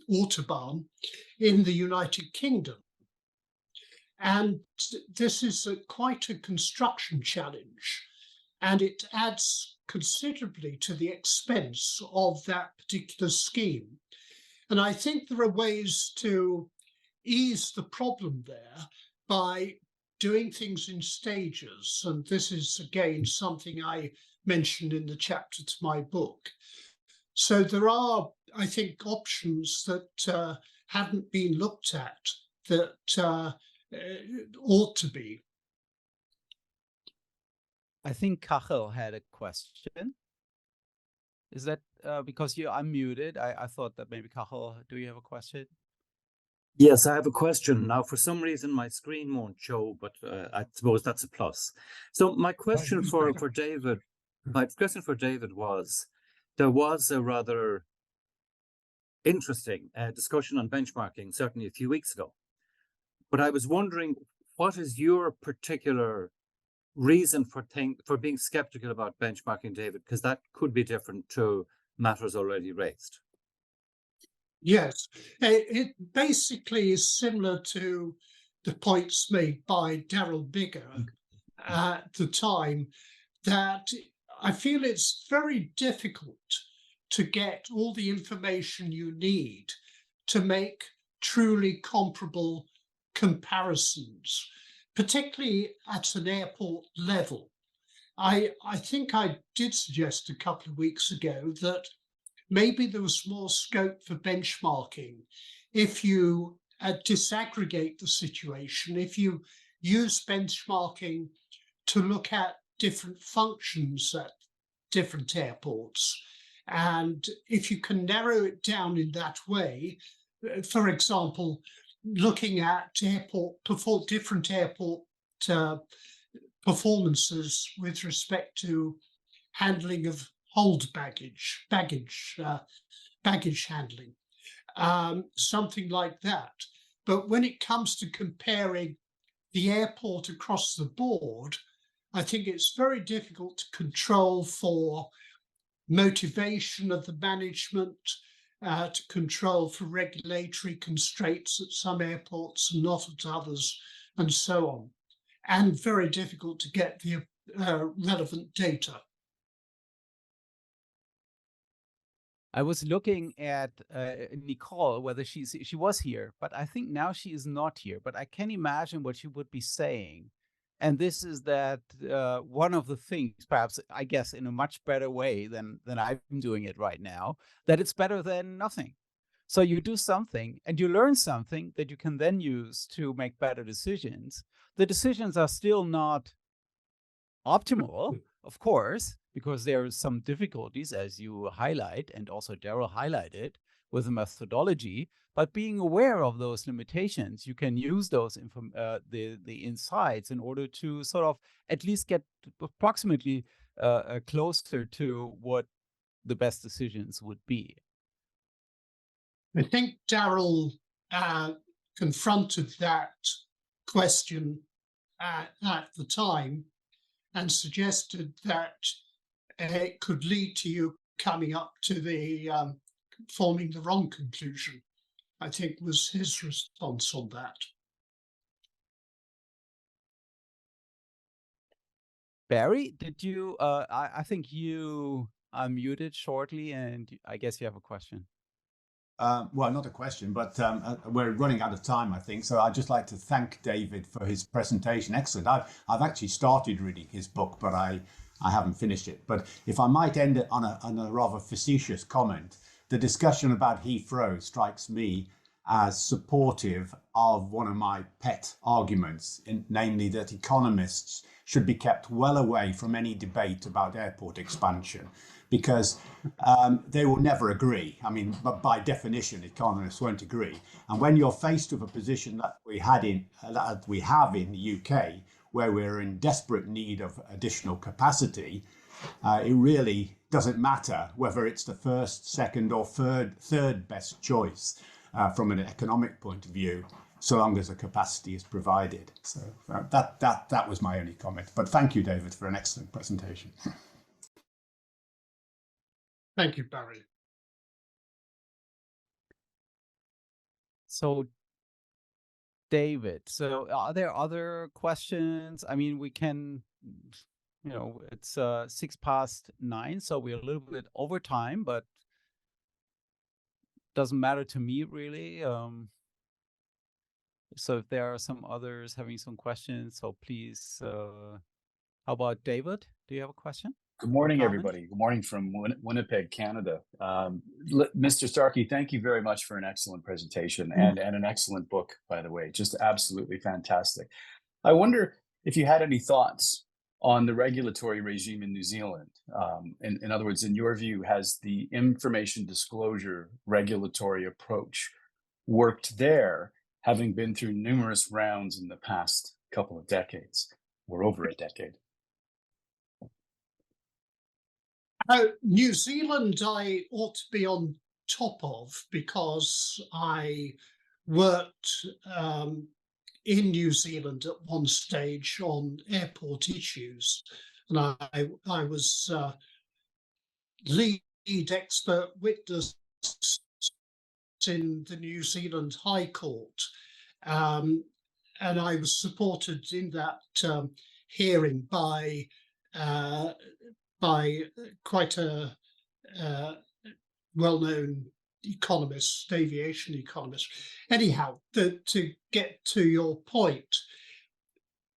autobahn in the United Kingdom. And this is quite a construction challenge, and it adds considerably to the expense of that particular scheme. And I think there are ways to ease the problem there by doing things in stages. And this is, again, something I mentioned in the chapter to my book. So there are, I think, options that haven't been looked at that ought to be. I think Kachel had a question. Is that because you're unmuted? I thought that maybe Kachel, do you have a question? Yes, I have a question. Now, for some reason, my screen won't show, but I suppose that's a plus. So my question for David, was, there was a rather interesting discussion on benchmarking, certainly a few weeks ago. But I was wondering, what is your particular reason for being skeptical about benchmarking, David? Because that could be different to matters already raised. Yes, it basically is similar to the points made by Daryl Bigger at the time, that I feel it's very difficult to get all the information you need to make truly comparable comparisons, particularly at an airport level. I think I did suggest a couple of weeks ago that maybe there was more scope for benchmarking if you disaggregate the situation, if you use benchmarking to look at different functions at different airports. And if you can narrow it down in that way, for example, looking at different airport performances with respect to handling of hold baggage handling, something like that. But when it comes to comparing the airport across the board, I think it's very difficult to control for motivation of the management, to control for regulatory constraints at some airports and not at others, and so on. And very difficult to get the relevant data. I was looking at Nicole, whether she was here, but I think now she is not here. But I can imagine what she would be saying. And this is that one of the things, perhaps, I guess, in a much better way than I'm doing it right now, that it's better than nothing. So you do something and you learn something that you can then use to make better decisions. The decisions are still not optimal, of course, because there are some difficulties, as you highlight, and also Daryl highlighted, with the methodology. But being aware of those limitations, you can use those the insights in order to sort of at least get approximately closer to what the best decisions would be. I think Daryl confronted that question at the time and suggested that it could lead to you coming up to the forming the wrong conclusion, I think was his response on that. Barry, did you, I think you unmuted shortly, and I guess you have a question. Well, not a question, but we're running out of time, I think. So I'd just like to thank David for his presentation. Excellent. I've actually started reading his book, but I haven't finished it. But if I might end it on a rather facetious comment, the discussion about Heathrow strikes me as supportive of one of my pet arguments, namely that economists should be kept well away from any debate about airport expansion, because they will never agree. I mean, but by definition, economists won't agree. And when you're faced with a position that we have in the UK, where we're in desperate need of additional capacity, it really doesn't matter whether it's the first, second, or third best choice from an economic point of view, so long as the capacity is provided. So that was my only comment. But thank you, David, for an excellent presentation. Thank you, Barry. So, David, so are there other questions? I mean, we can, it's 9:06, so we're a little bit over time, but doesn't matter to me really. So if there are some others having some questions, so please, how about David? Do you have a question? Good morning, everybody. Good morning from Winnipeg, Canada. Mr. Starkie, thank you very much for an excellent presentation and an excellent book, by the way, just absolutely fantastic. I wonder if you had any thoughts on the regulatory regime in New Zealand. In other words, in your view, has the information disclosure regulatory approach worked there, having been through numerous rounds in the past couple of decades, or over a decade? New Zealand, I ought to be on top of, because I worked in New Zealand at one stage on airport issues, and I was lead expert witness in the New Zealand High Court, and I was supported in that hearing by quite a well-known economist, aviation economist. Anyhow, to get to your point,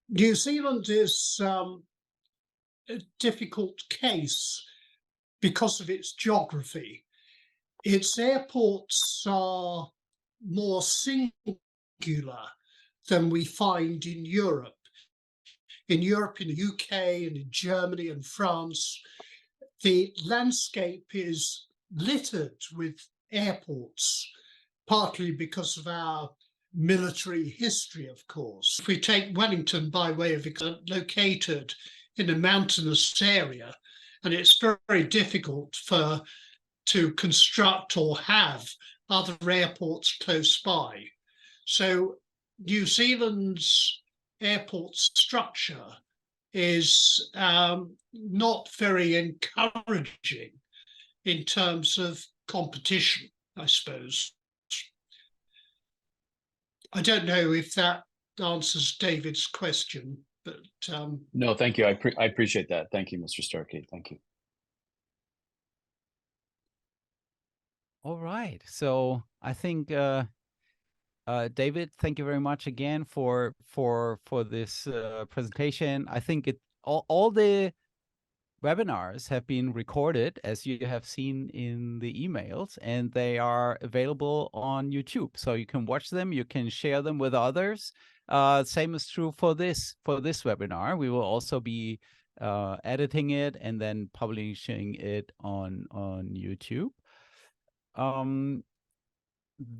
New Zealand is difficult case because of its geography. Its airports are more singular than we find in Europe. In Europe, in the UK, and in Germany and France, the landscape is littered with airports, partly because of our military history, of course. If we take Wellington by way of located in a mountainous area, and it's very difficult to construct or have other airports close by. So New Zealand's airport structure is not very encouraging in terms of competition, I suppose. I don't know if that answers David's question, but no, thank you. I appreciate that. Thank you, Mr. Starkie. Thank you. All right. So I think David, thank you very much again for this presentation. I think all the webinars have been recorded, as you have seen in the emails, and they are available on YouTube. So you can watch them, you can share them with others. Same is true for this webinar. We will also be editing it and then publishing it on YouTube.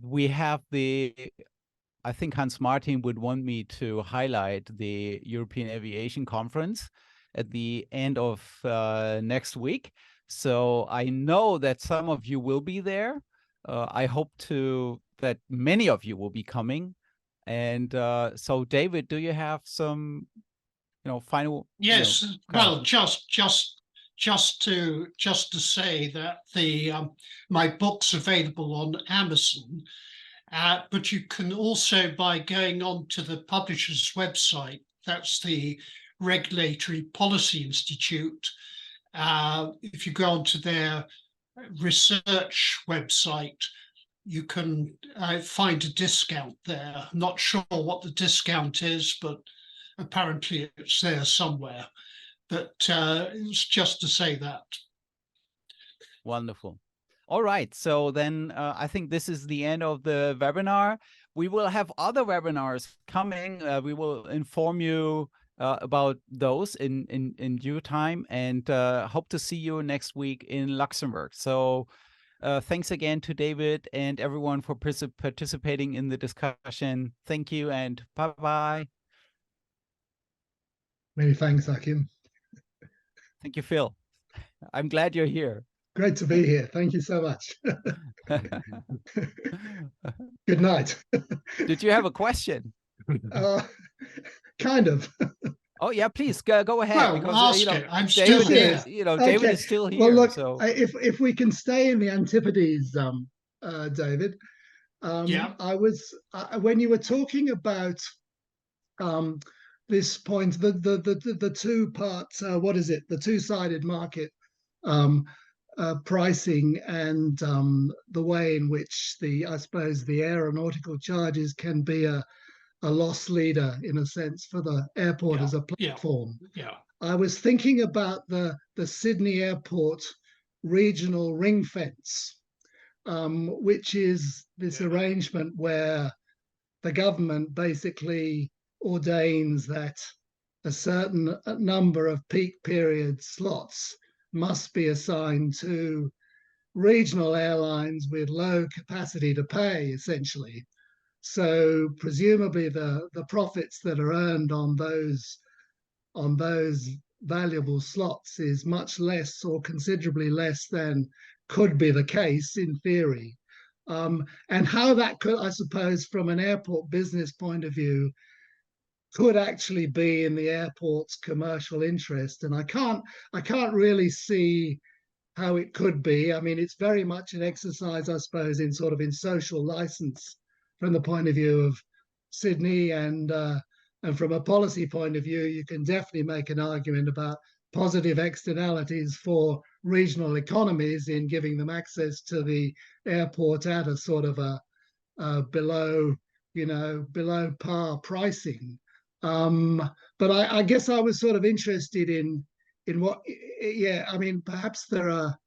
We have I think Hans Martin would want me to highlight the European Aviation Conference at the end of next week. So I know that some of you will be there. I hope that many of you will be coming. And so David, do you have some, final? Yes, well, just to say that my book's available on Amazon, but you can also, by going on to the publisher's website, that's the Regulatory Policy Institute, if you go onto their research website, you can find a discount there. I'm not sure what the discount is, but apparently it's there somewhere. But it's just to say that. Wonderful. All right. So then I think this is the end of the webinar. We will have other webinars coming. We will inform you about those in due time, and hope to see you next week in Luxembourg. So thanks again to David and everyone for participating in the discussion. Thank you and bye-bye. Many thanks, Akim. Thank you, Phil. I'm glad you're here. Great to be here. Thank you so much. Good night. Did you have a question? Kind of. Oh yeah, please go ahead. Well, because ask it. I'm David still here. David is still here. Well, look, so if we can stay in the Antipodes, David. Yeah. I was when you were talking about this point, the two parts. What is it? The two-sided market. Pricing and the way in which I suppose the aeronautical charges can be a loss leader in a sense for the airport as a platform. Yeah. I was thinking about the Sydney Airport regional ring fence, which is this arrangement where the government basically ordains that a certain number of peak period slots must be assigned to regional airlines with low capacity to pay, essentially. So presumably the profits that are earned on those valuable slots is much less or considerably less than could be the case in theory. And how that could, I suppose, from an airport business point of view, could actually be in the airport's commercial interest. And I can't really see how it could be. I mean, it's very much an exercise, I suppose, in social license from the point of view of Sydney, and from a policy point of view, you can definitely make an argument about positive externalities for regional economies in giving them access to the airport at a sort of a below par pricing. But I guess I was sort of interested in in what? Yeah, I mean, perhaps there are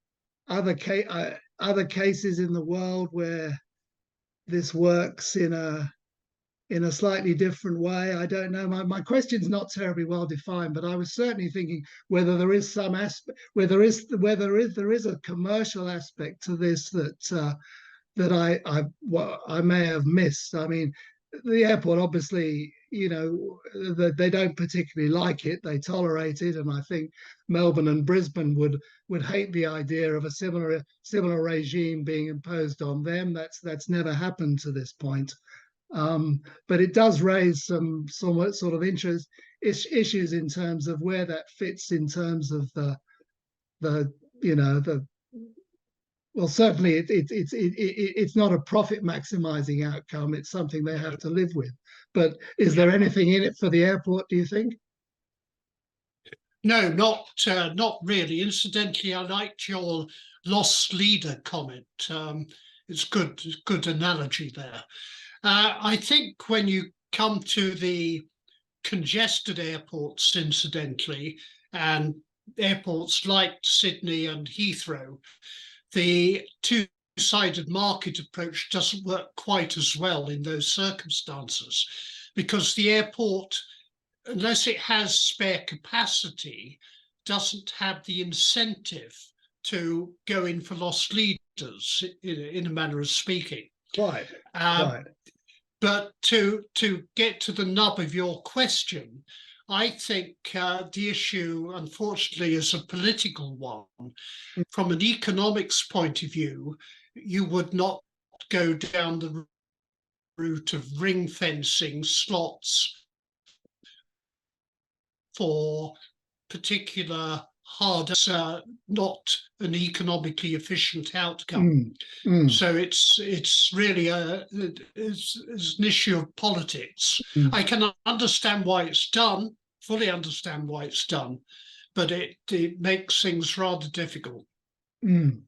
other cases in the world where this works in a slightly different way. I don't know. My question's not terribly well defined, but I was certainly thinking whether there is some aspect, where there is a commercial aspect to this that I may have missed. I mean, the airport obviously, they don't particularly like it. They tolerate it, and I think Melbourne and Brisbane would hate the idea of a similar regime being imposed on them. That's never happened to this point. But it does raise some somewhat sort of issues in terms of where that fits in terms of the well, certainly it's not a profit maximizing outcome. It's something they have to live with. But is there anything in it for the airport, do you think? No, not really. Incidentally, I liked your lost leader comment. It's good analogy there. I think when you come to the congested airports, incidentally, and airports like Sydney and Heathrow, the two-sided market approach doesn't work quite as well in those circumstances, because the airport, unless it has spare capacity, doesn't have the incentive to go in for lost leaders, in a manner of speaking. Right. But to get to the nub of your question, I think the issue, unfortunately, is a political one. From an economics point of view, you would not go down the route of ring fencing slots for particular hard, not an economically efficient outcome. So it's really it's an issue of politics. I can understand why it's done, fully understand why it's done, but it makes things rather difficult. No,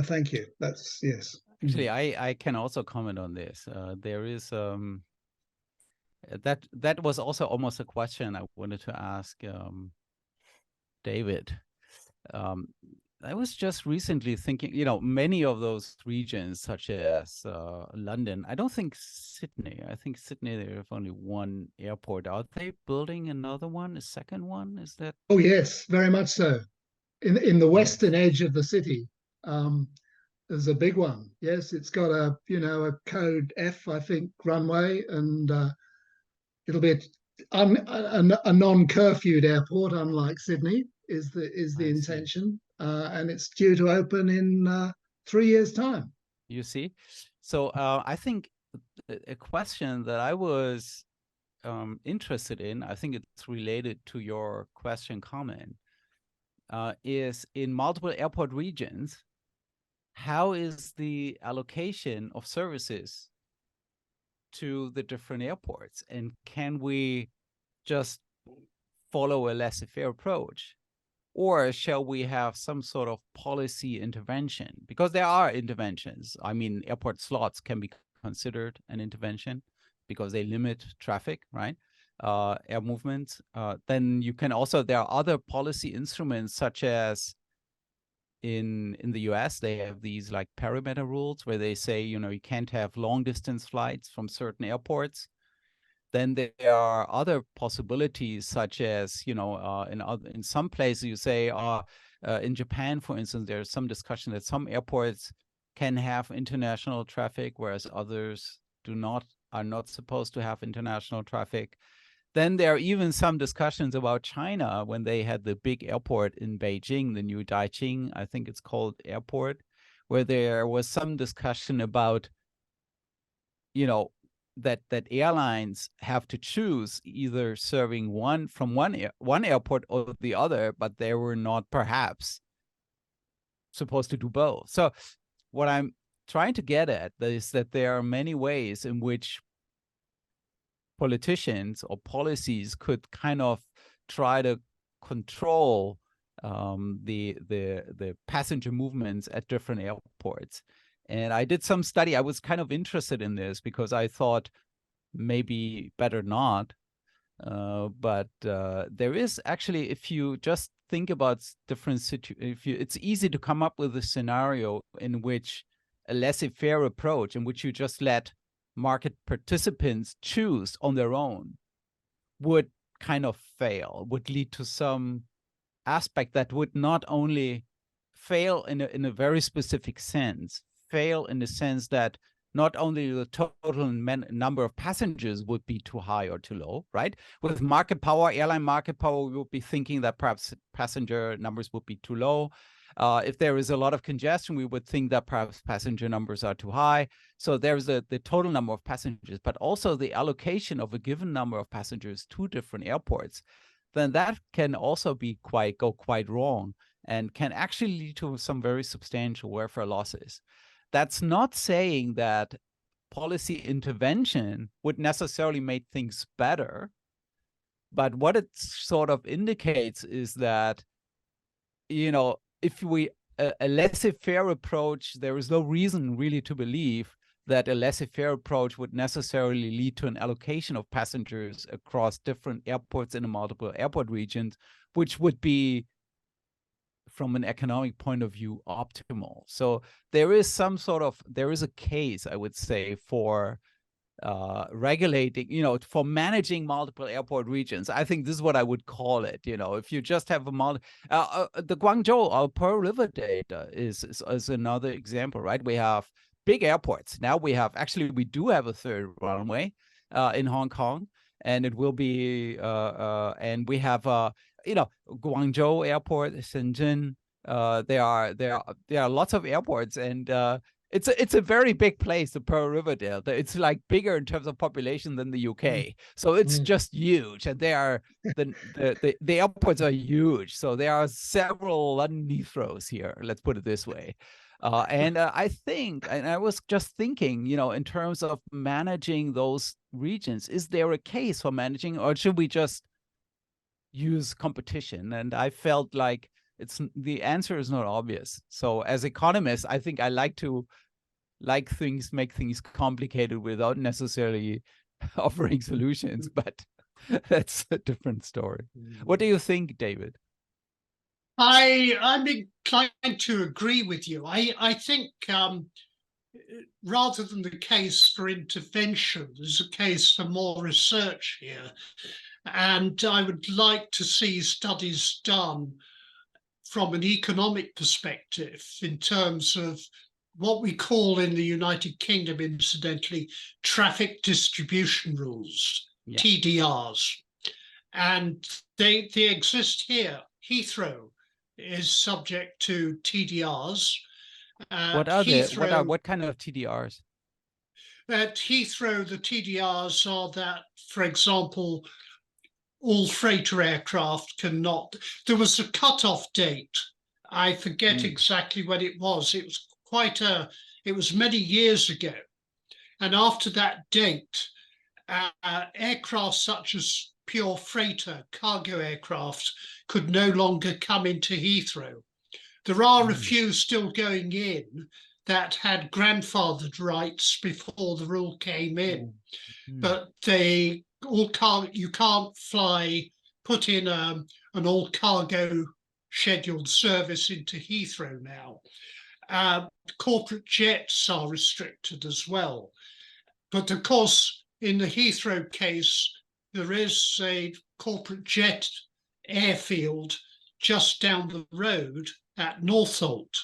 thank you. That's yes. Actually, I can also comment on this. There is that was also almost a question I wanted to ask David. I was just recently thinking, many of those regions, such as London, I don't think Sydney. I think Sydney, they have only one airport. Are they building another one, a second one? Is that? Oh yes, very much so. In the western edge of the city, there's a big one. Yes, it's got a code F, I think, runway, and it'll be a non-curfewed airport, unlike Sydney, is the intention, and it's due to open in 3 years' time. You see, so I think a question that I was interested in, I think it's related to your question comment, is in multiple airport regions, how is the allocation of services to the different airports, and can we just follow a laissez-faire approach, or shall we have some sort of policy intervention? Because there are interventions. I mean, airport slots can be considered an intervention because they limit traffic, right? Air movements. Then you can also, there are other policy instruments, such as in the US, they have these like perimeter rules where they say, you can't have long distance flights from certain airports. Then there are other possibilities, such as, in some places you say, in Japan, for instance, there's some discussion that some airports can have international traffic, whereas others are not supposed to have international traffic. Then there are even some discussions about China when they had the big airport in Beijing, the new Daiqing, I think it's called, airport, where there was some discussion about, that airlines have to choose either serving one airport or the other, but they were not perhaps supposed to do both. So what I'm trying to get at is that there are many ways in which politicians or policies could kind of try to control the passenger movements at different airports. And I did some study. I was kind of interested in this because I thought maybe better not. But there is actually, if you just think about different it's easy to come up with a scenario in which a laissez-faire approach, in which you just let market participants choose on their own, would kind of fail, would lead to some aspect that would not only fail in a very specific sense, fail in the sense that not only the total number of passengers would be too high or too low, right? With market power, airline market power, we would be thinking that perhaps passenger numbers would be too low. If there is a lot of congestion, we would think that perhaps passenger numbers are too high. So there's the total number of passengers, but also the allocation of a given number of passengers to different airports. Then that can also be go quite wrong and can actually lead to some very substantial welfare losses. That's not saying that policy intervention would necessarily make things better, but what it sort of indicates is that, you know, if a laissez-faire approach, there is no reason really to believe that a laissez-faire approach would necessarily lead to an allocation of passengers across different airports in a multiple airport regions, which would be, from an economic point of view, optimal. So there is a case, I would say, for regulating, for managing multiple airport regions. I think this is what I would call it. If you just have the Guangzhou, our Pearl River data is another example, right? We have big airports. Now we do have a third runway in Hong Kong, and it will be, and we have, Guangzhou Airport, Shenzhen. There are lots of airports, and it's a very big place, the Pearl River Delta. It's like bigger in terms of population than the UK. So it's just huge, and they are the airports are huge. So there are several London Heathrows here. Let's put it this way. And I think, and I was just thinking, in terms of managing those regions, is there a case for managing, or should we just use competition? And I felt like the answer is not obvious. So as economists, I think I like make things complicated without necessarily offering solutions, but that's a different story. What do you think, David? I'm inclined to agree with you. I think rather than the case for intervention, there's a case for more research here. And I would like to see studies done from an economic perspective in terms of what we call in the United Kingdom, incidentally, traffic distribution rules, TDRs. And they exist here. Heathrow is subject to TDRs. What kind of TDRs? At Heathrow, the TDRs are that, for example, all freighter aircraft cannot. There was a cutoff date. I forget exactly when it was. It was many years ago. And after that date, aircraft such as pure freighter cargo aircraft could no longer come into Heathrow. There are a few still going in that had grandfathered rights before the rule came in, but you can't put in an all cargo scheduled service into Heathrow now. Corporate jets are restricted as well. But of course, in the Heathrow case, there is a corporate jet airfield just down the road at Northolt,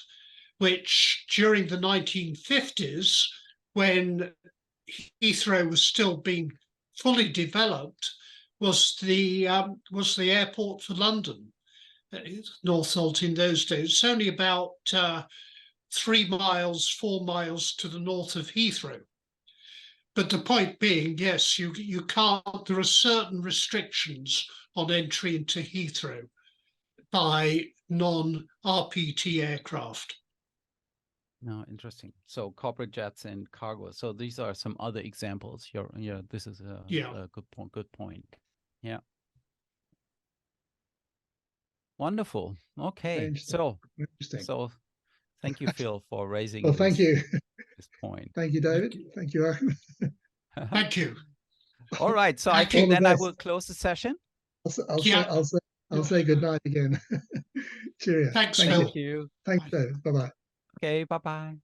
which during the 1950s, when Heathrow was still being fully developed, was the airport for London. Northolt in those days. It's only about 4 miles to the north of Heathrow. But the point being, yes, you can't. There are certain restrictions on entry into Heathrow by non-RPT aircraft. No, interesting. So corporate jets and cargo. So these are some other examples. This is a good point. Good point. Yeah. Wonderful. Okay. So thank you, Phil, for raising thank you. this point. Thank you, David. Thank you, Achim. Thank you. All right. So I Thank you. think All the then I best. will close the session. Yeah. I'll say good night again. Cheerio. Thanks, Thank Phil. you. Thank you. Thanks, Bye. Dave. Bye-bye. Okay. Bye-bye.